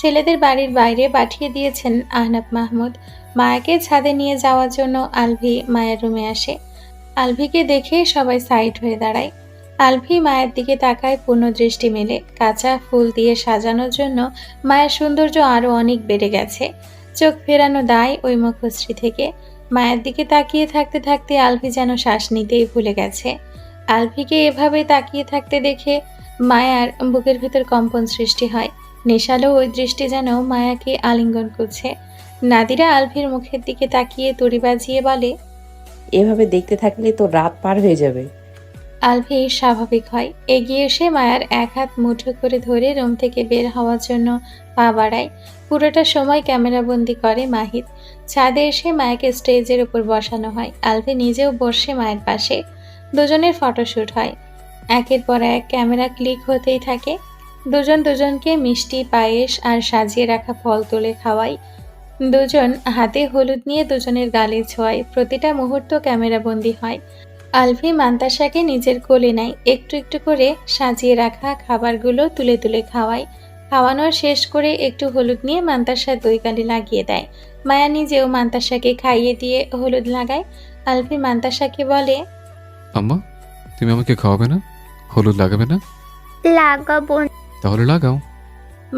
ছেলেদের বাড়ির বাইরে পাঠিয়ে দিয়েছেন আহনাব মাহমুদ। মায়াকে ছাদে নিয়ে যাওয়ার জন্য আলভি মায়ের রুমে আসে। আলভিকে দেখে সবাই সাইড হয়ে দাঁড়ায়। আলভি মায়ের দিকে তাকায়, পূর্ণ দৃষ্টি মেলে। কাঁচা ফুল দিয়ে সাজানোর জন্য মায়ের সৌন্দর্য আরও অনেক বেড়ে গেছে। চোখ ফেরানো দায় ওই মুখশ্রী থেকে। মায়ের দিকে তাকিয়ে থাকতে থাকতে আলভি যেন শ্বাস নিতেই ভুলে গেছে। আলভিকে এভাবে তাকিয়ে থাকতে দেখে মায়ার বুকের ভিতর কম্পন সৃষ্টি হয়। নেশালো ওই দৃষ্টি যেন মায়াকে আলিঙ্গন করছে। নাদিরা আলভির মুখের দিকে তাকিয়ে তড়ি বাজিয়ে বলে, এভাবে দেখতে থাকলে তো রাত পার হয়ে যাবে। আলভি স্বাভাবিক হয়। এগিয়ে এসে মায়ার এক হাত মুঠো করে ধরে রুম থেকে বের হওয়ার জন্য পা বাড়ায়। পুরোটা সময় ক্যামেরাবন্দি করে মাহিদ। ছাদে এসে মায়াকে স্টেজের উপর বসানো হয়। আলভি নিজেও বসে মায়ের পাশে। দুজনের ফটোশ্যুট হয়। একের পর এক ক্যামেরা ক্লিক হতেই থাকে। দুজন দুজনকে মিষ্টি, পায়েস আর সাজিয়ে রাখা ফল তুলে খাওয়ায়। দুজন হাতে হলুদ নিয়ে দুজনের গালে ছোঁয়ায়। প্রতিটা মুহূর্ত ক্যামেরাবন্দি হয়। আলভি মান্তাসাকে নিজের কোলে নেয়। একটু একটু করে সাজিয়ে রাখা খাবারগুলো তুলে তুলে খাওয়ায়। খাওয়ানোর শেষ করে একটু হলুদ নিয়ে মান্তাসার দুই গালে লাগিয়ে দেয়। মায়া নিজেও মান্তাসাকে খাইয়ে দিয়ে হলুদ লাগায়। আলভি মান্তাসাকে বলে, আম্মা, তুমি আমাকে খাওয়াবে না? হলুদ লাগাবে না? লাগাবো। তাহলে লাগাও।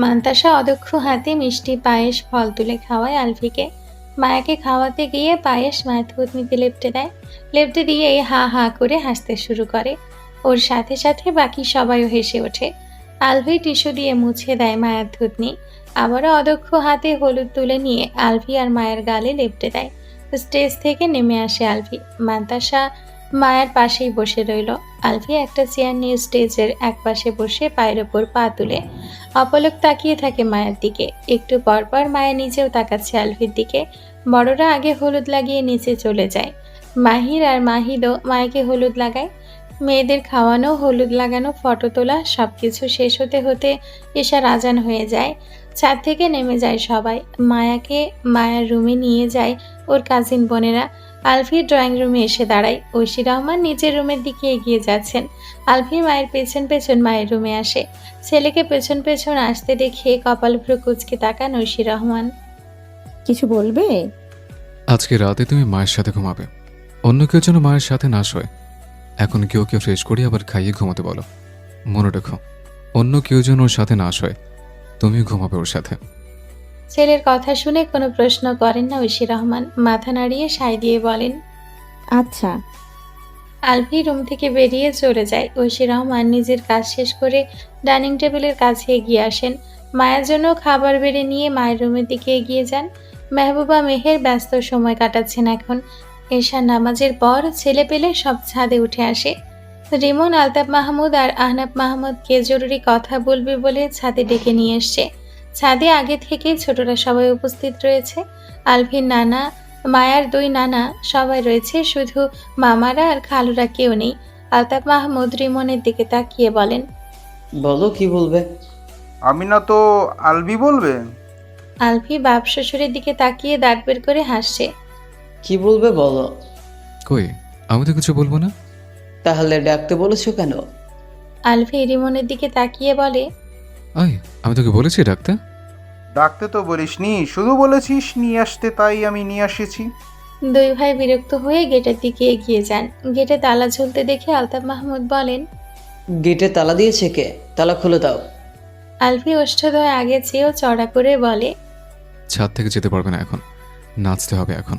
মান্তাসা অদক্ষ হাতে মিষ্টি, পায়েস, ফল তুলে খাওয়ায় আলভিকে। মায়াকে খাওয়াতে গিয়ে পায়েস মায়ের থুতনিতে লেপ্টে দেয়। লেপ্টে দিয়ে হা হা করে হাসতে শুরু করে। ওর সাথে সাথে বাকি সবাইও হেসে ওঠে। আলভি টিস্যু দিয়ে মুছে দেয় মায়ের থুতনি। আবারও অদক্ষ হাতে হলুদ তুলে নিয়ে আলভি আর মায়ের গালে লেপ্টে দেয়। স্টেজ থেকে নেমে আসে আলভি। মান্তাসা মায়ের পাশেই বসে রইল। আলভি একটা চেয়ার নিয়ে স্টেজের এক পাশে বসে পায়ের ওপর পা তুলে অপলক তাকিয়ে থাকে মায়ের দিকে। একটু পরপর মায়া নিজেও তাকাচ্ছে আলভির দিকে। বড়রা আগে হলুদ লাগিয়ে নিচে চলে যায়। মাহির আর মাহিদও মায়াকে হলুদ লাগায়। মেয়েদের খাওয়ানো, হলুদ লাগানো, ফটো তোলা সবকিছু শেষ হতে হতে এশার আজান হয়ে যায়। ছাদ থেকে নেমে যায় সবাই। মায়াকে মায়ার রুমে নিয়ে যায় ওর কাজিন বোনেরা। আলভি ড্রয়িং রুমে এসে দাঁড়ায়। ঐশী রহমান নিচের রুমের দিকে এগিয়ে যাচ্ছেন। আলভি মায়ের পেছন পেছন মায়ের রুমে আসে। ছেলেকে পেছন পেছন আসতে দেখে কপাল ভ্রু কুঁচকে তাকান ঐশী রহমান। কিছু বলবে? আজকে রাতে তুমি মায়ের সাথে ঘুমাবে। অন্য কেউ যেন মায়ের সাথে না শোয়। এখন কেউ কেউ ফ্রেশ করে আবার খাইয়ে ঘুমাতে বলো। মনে রেখো, অন্য কেউ যেন ওর সাথে না শোয়। তুমিও ঘুমাবে ওর সাথে। ছেলের কথা শুনে কোনো প্রশ্ন করেন না ঐশী রহমান। মাথা নাড়িয়ে সায় দিয়ে বলেন, আচ্ছা। আলভি রুম থেকে বেরিয়ে চলে যায়। ঐশী রহমান নিজের কাজ শেষ করে ডাইনিং টেবিলের কাছে এগিয়ে আসেন। মায়ের জন্য খাবার বেড়ে নিয়ে মায়ের রুমের দিকে এগিয়ে যান। মেহবুবা মেহের ব্যস্ত সময় কাটাচ্ছেন এখন। এশার নামাজের পর ছেলে পেলে সব ছাদে উঠে আসে। রিমন, আলতাফ মাহমুদ আর আহনাব মাহমুদকে জরুরি কথা বলবে বলে ছাদে ডেকে নিয়ে এসছে। ছাদে আগে থেকেই ছোটরা সবাই উপস্থিত রয়েছে। আলভির নানা, মায়ার দুই নানা সবাই রয়েছে, শুধু মামারা আর খালুরা কেউ নেই। আলতাফ মাহমুদ রিমনের দিকে তাকিয়ে বলেন, বলো কি বলবে? আমি না তো আলবি বলবে। আলভি বাপ শ্বশুরের দিকে তাকিয়ে দাঁত বের করে হাসছে। কি বলবে বলো। কই, আমি তো কিছু বলবো না। তাহলে ডাকতে বলেছো কেন? আলভি রিমনের দিকে তাকিয়ে বলে, আয়, আমি তোকে বলেছি ডাকতে। ডাকতে তো বলিসনি, শুধু বলেছিস নিয়ে আসতে, তাই আমি নিয়ে এসেছি। দুই ভাই বিরক্ত হয়ে গেটের দিকে এগিয়ে যান। গেটে তালা ঝুলতে দেখে আলতাফ মাহমুদ বলেন, গেটে তালা দিয়েছে কে? তালা খুলে দাও। আলভি ওষ্ঠদয় আগে চেয়েও চড়া করে বলে, ছাদ থেকে যেতে পারবে না এখন। নাচতে হবে এখন।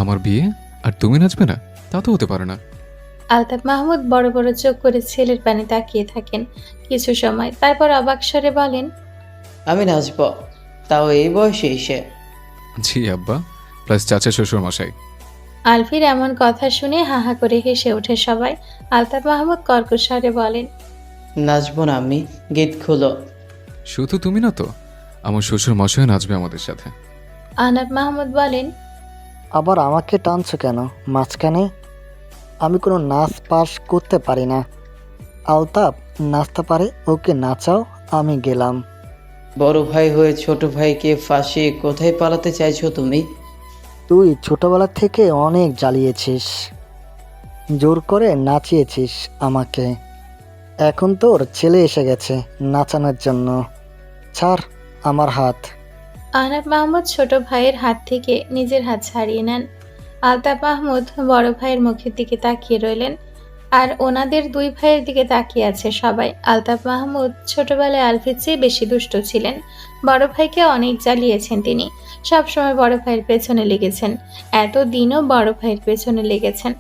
আমার বিয়ে আর তুমি নাচবে না? তা তো হতে পারে না। আলতাফ মাহমুদ বড় বড় চোখ করে ছেলের পানে তাকিয়ে থাকেন কিছু সময়, তারপর অবাক স্বরে বলেন, আমি নাচব, তাও এই বয়সে এসে? জি আব্বা, প্লাস চাচা শ্বশুর মশাই। আলভির এমন কথা শুনে হাহা করে হেসে ওঠে সবাই। আলতাফ মাহমুদ কর্কশ স্বরে বলেন, নাচবো না আমি, গেট খোলো। শুধু তুমি না তো, আমার শ্বশুর মশাই নাচবে আমাদের সাথে। আহনাব মাহমুদ বলেন, আবার আমাকে টানছো কেন মাঝখানে? আমি কোনো নাচ পাস করতে পারি না। আলতাপ নাচতে পারে, ওকে নাচাও, আমি গেলাম। বড় ভাই হয়ে ছোট ভাইকে ফাঁসিয়ে কোথায় পালাতে চাইছো তুমি? তুই ছোটবেলা থেকে অনেক জ্বালিয়েছিস, জোর করে নাচিয়েছিস আমাকে। এখন তোর ছেলে এসে গেছে নাচানোর জন্য। ছাড় আমার হাত। আহনাব মাহমুদ ছোট ভাইয়ের হাত থেকে নিজের হাত ছাড়িয়ে নেন। আলতাফ মাহমুদ বড় ভাইয়ের মুখের দিকে তাকিয়ে রইলেন, আর ওনাদের দুই ভাইয়ের দিকে তাকিয়ে আছে সবাই। আলতাফ মাহমুদ ছোটবেলায় আলফির চেয়ে বেশি দুষ্ট ছিলেন। বড় ভাইকে অনেক জ্বালিয়েছেন তিনি, সবসময় বড় ভাইয়ের পেছনে লেগেছেন, এতদিনও বড় ভাইয়ের পেছনে লেগেছেন।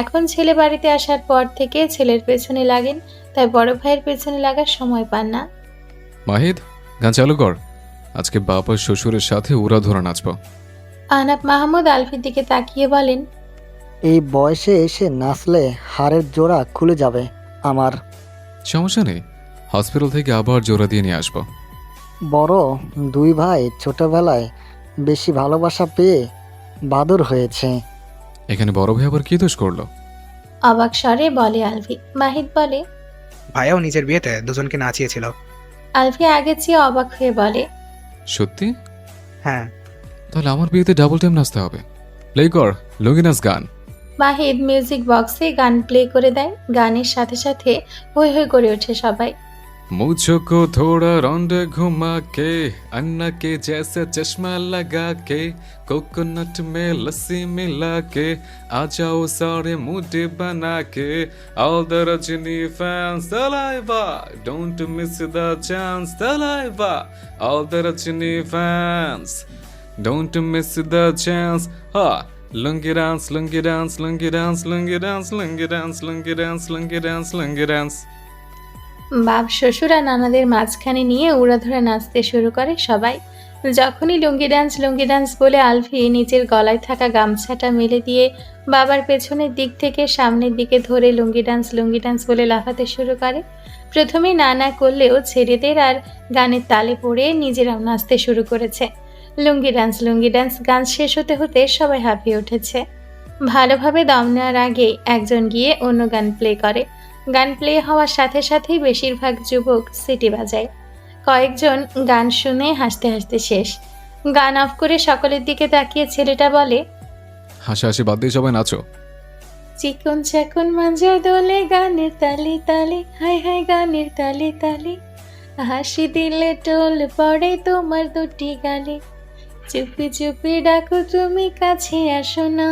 এখন ছেলে বাড়িতে আসার পর থেকে ছেলের পেছনে লাগেন, তাই বড় ভাইয়ের পেছনে লাগার সময় পান না। মাহিদ, গান চালু কর। আজকে বাবা শ্বশুরের সাথে উড়া ধরা নাচবো। আহনাব মাহমুদ আলফির দিকে তাকিয়ে বলেন, এই বয়সে এসে নাচলে হাড়ের জোড়া খুলে যাবে আমার। সমস্যা নেই, হসপিটাল থেকে আবার জোড়া দিয়ে নিয়ে আসবো। বড় দুই ভাই ছোটবেলায় বেশি ভালোবাসা পেয়ে বাদর হয়েছে। এখানে বড় ভাই আবার কি দোষ করলো? অবাক স্বরে বলে আলফি। মাহিদ বলে, ভাইয়াও নিজের বিয়েতে দুজনকে নাচিয়েছিল। আলফি আগের চেয়ে অবাক হয়ে বলে, সত্যি? হ্যাঁ। তাহলে আমার বিয়েতে ডাবল টাইম নাচতে হবে। প্লে কর লুঙ্গি নাচ গান। মাহিদ মিউজিক বক্সে গান প্লে করে দেয়। গানের সাথে সাথে হৈ হৈ করে ওঠে সবাই। मुझको थोड़ा रौंड घुमा के अन्ना के जैसा चश्मा लगा के कोकोनट में लस्सी मिला के आ जाओ सारे मुझे बना के all the Rajini fans Thalaiva don't miss the chance Thalaiva all the Rajini fans don't miss the chance हा lungi dance lungi dance lungi dance lungi dance lungi dance lungi dance lungi dance lungi dance. বাপ শ্বশুরা নানাদের মাঝখানে নিয়ে উড়াধরা নাচতে শুরু করে সবাই। যখনই লুঙ্গি ডান্স বলে আলফি নিচের গলায় থাকা গামছাটা মেলে দিয়ে বাবার পেছনের দিক থেকে সামনের দিকে ধরে লুঙ্গি ডান্স বলে লাফাতে শুরু করে। প্রথমে না করলেও ছেলেদের আর গানের তালে পড়ে নিজেরাও নাচতে শুরু করেছে। লুঙ্গি ডান্স গান শেষ হতে হতে সবাই হাঁপিয়ে উঠেছে। ভালোভাবে দম নেওয়ার আগে একজন গিয়ে অন্য গান প্লে করে। গান প্লে হওয়ার সাথে সাথেই বেশিরভাগ যুবক সিটি বাজায়। কয়েকজন গান শুনে হাসতে হাসতে শেষ। গান অফ করে সকলের দিকে তাকিয়ে ছেলেটা বলে, হাসাহাসি বাদ দিয়ে সবাই নাচো। চিকন চাকন মাঞ্জা দোলে গানের তালে তালে, হাই হাই গানের তালে তালে, হাসি দিলে টোল পড়ে তোমার দুটি গালে, চুপি চুপি ডাকো তুমি কাছে আসো না,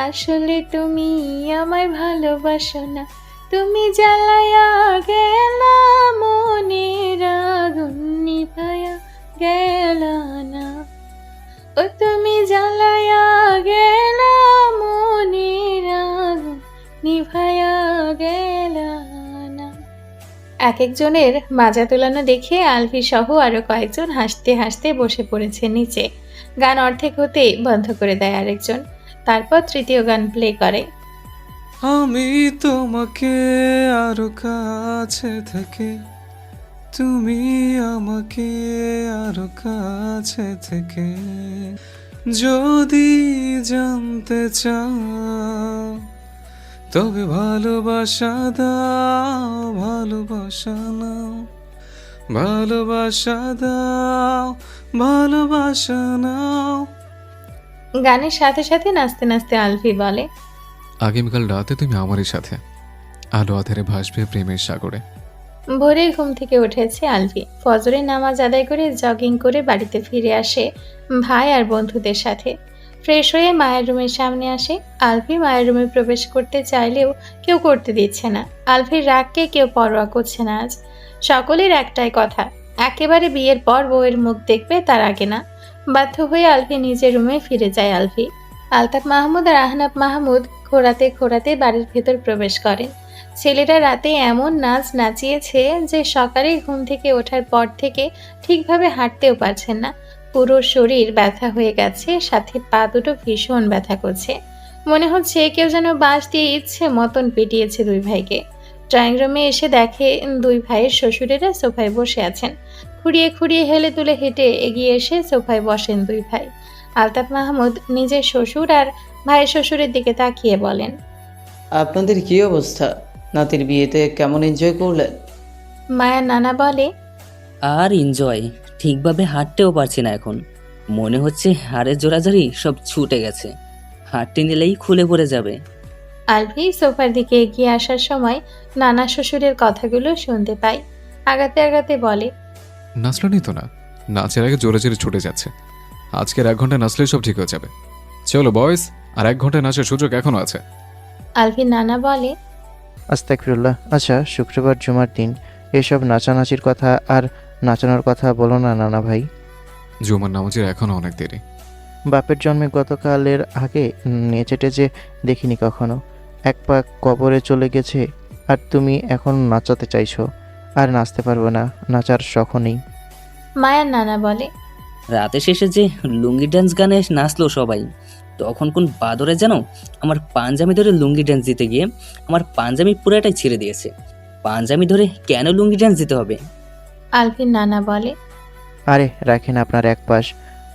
আসলে তুমি আমায় ভালোবাসো না, তুমি জ্বালায়া গেলা মনের আগুন নিভায়া গেলা না, ও তুমি জ্বালায়া গেলা মনের আগুন নিভায়া গেলা না। এক একজনের মাজা তোলানো দেখে আলফি সহ আরো কয়েকজন হাসতে হাসতে বসে পড়েছে নিচে। গান অর্ধেক হতেই বন্ধ করে দেয় আরেকজন। তারপর তৃতীয় গান প্লে করে। আমি তোমাকে আরো কাছে থেকে, তুমি আমাকে আরো কাছে থেকে যদি জানতে চাও, তবে ভালোবাসা দাও, ভালোবাসা নাও, ভালোবাসা দাও, ভালোবাসা নাও। গানের সাথে সাথে নাচতে নাচতে আলফি বলে, আগামীকাল রাতে তুমি আমারই সাথে আলো আধারে ভাসবে প্রেমের সাগরে। ভোরে ঘুম থেকে উঠেছে আলফি। ফজরের নামাজ আদায় করে জগিং করে বাড়িতে ফিরে আসে ভাই আর বন্ধুদের সাথে। ফ্রেশ হয়ে মায়ের রুমের সামনে আসে। আলফি মায়ের রুমে প্রবেশ করতে চাইলেও কেউ করতে দিচ্ছে না। আলফির রাগকে কেউ পরোয়া করছে না আজ। সকলের একটাই কথা, একেবারে বিয়ের পর বউয়ের মুখ দেখবে, তার আগে না। বাধ্য হয়ে আলফি নিজের রুমে ফিরে যায়। আলতাফ মাহমুদ আর আহনাব মাহমুদ খোঁড়াতে খোঁড়াতে বাড়ির ভেতর প্রবেশ করেন। ছেলেরা রাতে এমন নাচ নাচিয়েছে যে সকালে ঘুম থেকে ওঠার পর থেকে ঠিকভাবে হাঁটতেও পারছেন না। পুরো শরীর ব্যথা হয়ে গেছে, সাথে পা দুটো ভীষণ ব্যথা করছে। মনে হচ্ছে কেউ যেন বাঁশ দিয়ে ইচ্ছে মতন পিটিয়েছে দুই ভাইকে। ড্রয়িং রুমে এসে দেখে দুই ভাইয়ের শ্বশুরেরা সোফায় বসে আছেন। খুঁড়িয়ে খুঁড়িয়ে হেলে তুলে হেঁটে এগিয়ে এসে সোফায় বসেন দুই ভাই। আলতাফ মাহমুদ নিজের শ্বশুর আর ভাইয়ের শ্বশুরের দিকে তাকিয়ে বলেন, আপনাদের কি অবস্থা? নাতির বিয়েতে কেমন এনজয় করলেন? মায়ার নানা বলে, আর এনজয়, ঠিকভাবে হাঁটতেও পারছি না এখন। মনে হচ্ছে হাড়ের জোড়াজোড়ি সব ছুটে গেছে, হাঁটতে নিলেই খুলে পড়ে যাবে। আলফি সোফার দিকে এগিয়ে আসার সময় নানা শ্বশুরের কথাগুলো শুনতে পায়। আগাতে আগাতে বলে, নাচলানি তো না, নাচের আগে জোরে জোরে ছুটে যাচ্ছে। আজকের 1 ঘন্টা নাচলেই সব ঠিক হয়ে যাবে। চলো বয়স, আর 1 ঘন্টা নাচের সুযোগ এখনো আছে। আলফি নানা বলে, আস্তাগফিরুল্লাহ। আচ্ছা, শুক্রবার জুমার দিন এসব নাচানাচির কথা আর নাচানোর কথা বলো না নানা ভাই। জুমার নামাজের এখনো অনেক দেরি। বাপের জন্মে গতকালের আগে নেচে টেচে দেখিনি কখনো। এক পা কবরে চলে গেছে আর তুমি এখন নাচাতে চাইছো। আর নাচতে পারবো না, নাচার শখও নেই। মায়ার নানা বলে, রাতে শেষে যে লুঙ্গি ড্যান্স গানে নাচলো সবাই, তখন কোন বাদরে যেন আমার পাঞ্জাবি ধরে লুঙ্গি ড্যান্স দিতে গিয়ে আমার পাঞ্জাবি পুরাটাই ছেড়ে দিয়েছে। পাঞ্জাবি ধরে কেন লুঙ্গি ড্যান্স দিতে হবে? আলফির নানা বলে, আরে রাখেন আপনার এক পাশ।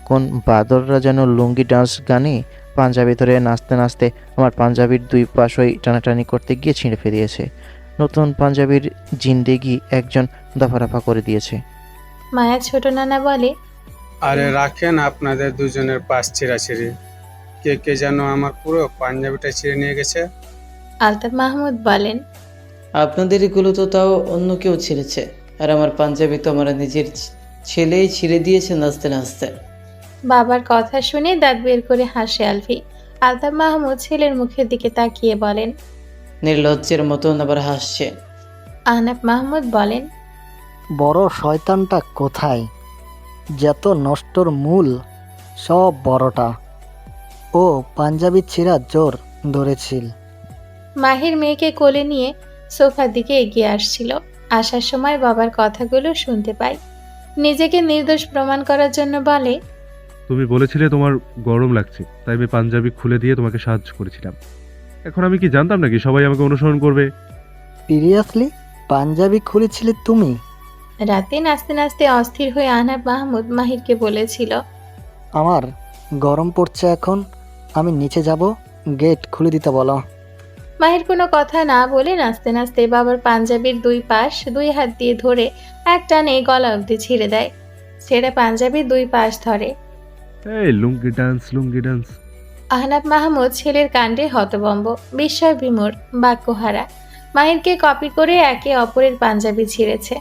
কোন বাদররা যেন লুঙ্গি ডান্স গানে পাঞ্জাবি ধরে নাচতে নাচতে আমার পাঞ্জাবির 2 পাশই টানাটানি করতে গিয়ে ছিঁড়ে ফেলিয়েছে। নতুন পাঞ্জাবির জিন্দেগি একজন দফারফা করে দিয়েছে। মায়া ছোট নানা বলে, আরে রাখেন আপনাদের দুজনের পাশ ছিঁড়াছিঁড়ি। কে যেন আমার পুরো পাঞ্জাবিটা ছিঁড়ে নিয়ে গেছে। আলতাফ মাহমুদ বলেন, আপনাদের এগুলো তো তাও অন্য কেউ ছিঁড়েছে, আর আমার পাঞ্জাবি তো আমার নিজের ছেলেই ছিঁড়ে দিয়েছে নাচতে নাচতে। বাবার কথা শুনে দাঁত বের করে হাসে আলফি। আলতাফ মাহমুদ ছেলের মুখের দিকে তাকিয়ে বলেন, নির্লজ্জের মতন আবার হাসছে। আহনাফ মাহমুদ বলেন, বড় শয়তানটা কোথায়? যত নষ্টর মূল সব বড়টা। ও পাঞ্জাবি ছিঁড়া জোর ধরেছিল। মাহির মেয়েকে কোলে নিয়ে সোফার দিকে এগিয়ে আসছিল। আসার সময় বাবার কথাগুলো শুনতে পায়। নিজেকে নির্দোষ প্রমাণ করার জন্য বলে, তুমি বলেছিলে তোমার গরম লাগছে, তাই আমি পাঞ্জাবি খুলে দিয়ে তোমাকে সাহায্য করেছিলাম। এখন আমি কি জানতাম নাকি সবাই আমাকে অনুসরণ করবে? সিরিয়াসলি পাঞ্জাবি খুলেছিলে তুমি? রাতে নাচতে নাচতে অস্থির হয়ে আহনাফ মাহমুদ মাহিরকে বলেছিল, আমার গরম পড়ছে এখন, আমি নিচে যাব, গেট খুলে দিতে বলো। মাহির কোনো কথা না বলে নাচতে নাচতে বাবার পাঞ্জাবির 2 পাশ 2 হাত দিয়ে ধরে এক টানে গলা অবধি ছিঁড়ে দেয়। ছেড়ে পাঞ্জাবির 2 পাশ ধরে। এই লুঙ্গি ডান্স, লুঙ্গি ডান্স। আহনাফ মাহমুদ ছেলের কাণ্ডে হতভম্ব, বিস্ময় বিমূঢ়, বাক্যহারা। মাহিরকে কপি করে একে অপরের পাঞ্জাবি ছিঁড়েছে।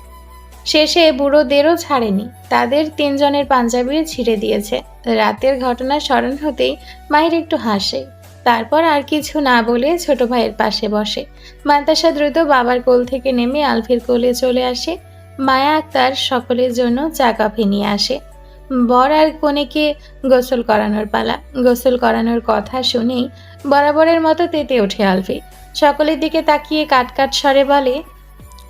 শেষে বুড়োদেরও ছাড়েনি, তাদের 3 জনের পাঞ্জাবিও ছিঁড়ে দিয়েছে। রাতের ঘটনা স্মরণ হতেই মাহির একটু হাসে। তারপর আর কিছু না বলে ছোট ভাইয়ের পাশে বসে। মান্তাসা দ্রুত বাবার কোল থেকে নেমে আলফির কোলে চলে আসে। মায়া আক্তার সকলের জন্য চা কফি নিয়ে আসে। বর আর কনেকে গোসল করানোর পালা। গোসল করানোর কথা শুনেই বরাবরের মতো তেতে ওঠে আলফি। সকলের দিকে তাকিয়ে কাটকাট স্বরে বলে,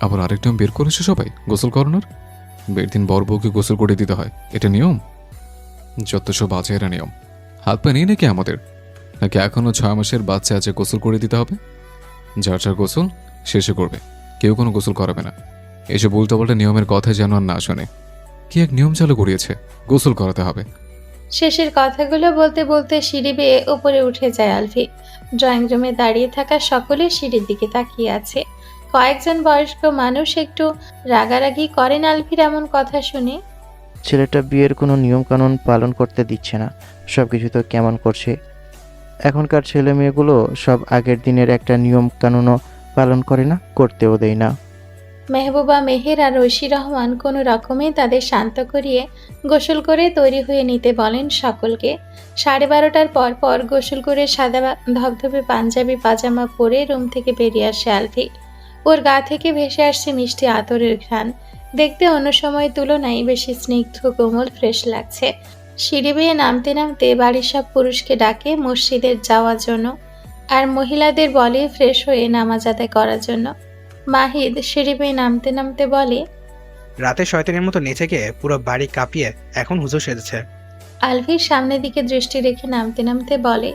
আবার আরেকটা বের করেছে সবাই গোসল করানোর। বিয়ের দিন বর বউকে গোসল করে দিতে হয়, এটা নিয়ম? যত সব আছে এরা নিয়ম। হাত পা নেই নাকি আমাদের? নাকি এখনো 6 মাসের বাচ্চা আছে গোসল করে দিতে হবে? যার যার গোসল শেষে করবে, কেউ কোনো গোসল করাবে না। এসব উল্টোপাল্টা নিয়মের কথা যেন আর না শোনে। কি এক নিয়ম চালু করিয়েছে, গোসল করাতে হবে। শেষের কথাগুলো বলতে বলতে সিঁড়ি বেয়ে উপরে উঠে যায় আলফি। ড্রয়িং রুমে দাঁড়িয়ে থাকা সকলে সিঁড়ির দিকে তাকিয়ে আছে। কয়েকজন বয়স্ক মানুষ একটু রাগারাগি করেন আলফির এমন কথা শুনে। ছেলেটা বিয়ের কোনো নিয়মকানুন পালন করতে দিচ্ছে না, সব কিছু তো কেমন করছে। এখনকার ছেলে মেয়েগুলো সব আগের দিনের একটা নিয়ম কানুনও পালন করে না, করতেও দেয় না। মেহবুবা মেহের আর ঐশী রহমান কোনো রকমে তাদের শান্ত করিয়ে গোসল করে তৈরি হয়ে নিতে বলেন সকলকে। 12:30টার পর পর গোসল করে সাদা ধবধবে পাঞ্জাবি পাজামা পরে রুম থেকে বেরিয়ে আসে আলফি। ওর গা থেকে ভেসে আসছে মিষ্টি আতরের ঘ্রাণ। দেখতে অন্য সময়ের তুলনায় বেশি স্নিগ্ধ কোমল ফ্রেশ লাগছে। সিঁড়ি বেয়ে নামতে নামতে বাড়ির সব পুরুষকে ডাকে মসজিদে যাওয়ার জন্য, আর মহিলাদের বলে ফ্রেশ হয়ে নামাজ আদায় করার জন্য। মাহিদ সিঁড়ি বেয়ে নামতে নামতে বলে, রাতে শয়তানের মতো নেচে গিয়ে পুরো বাড়ি কাঁপিয়ে এখন হুজুর সেজেছে। আলফির সামনের দিকে দৃষ্টি রেখে নামতে নামতে বলে,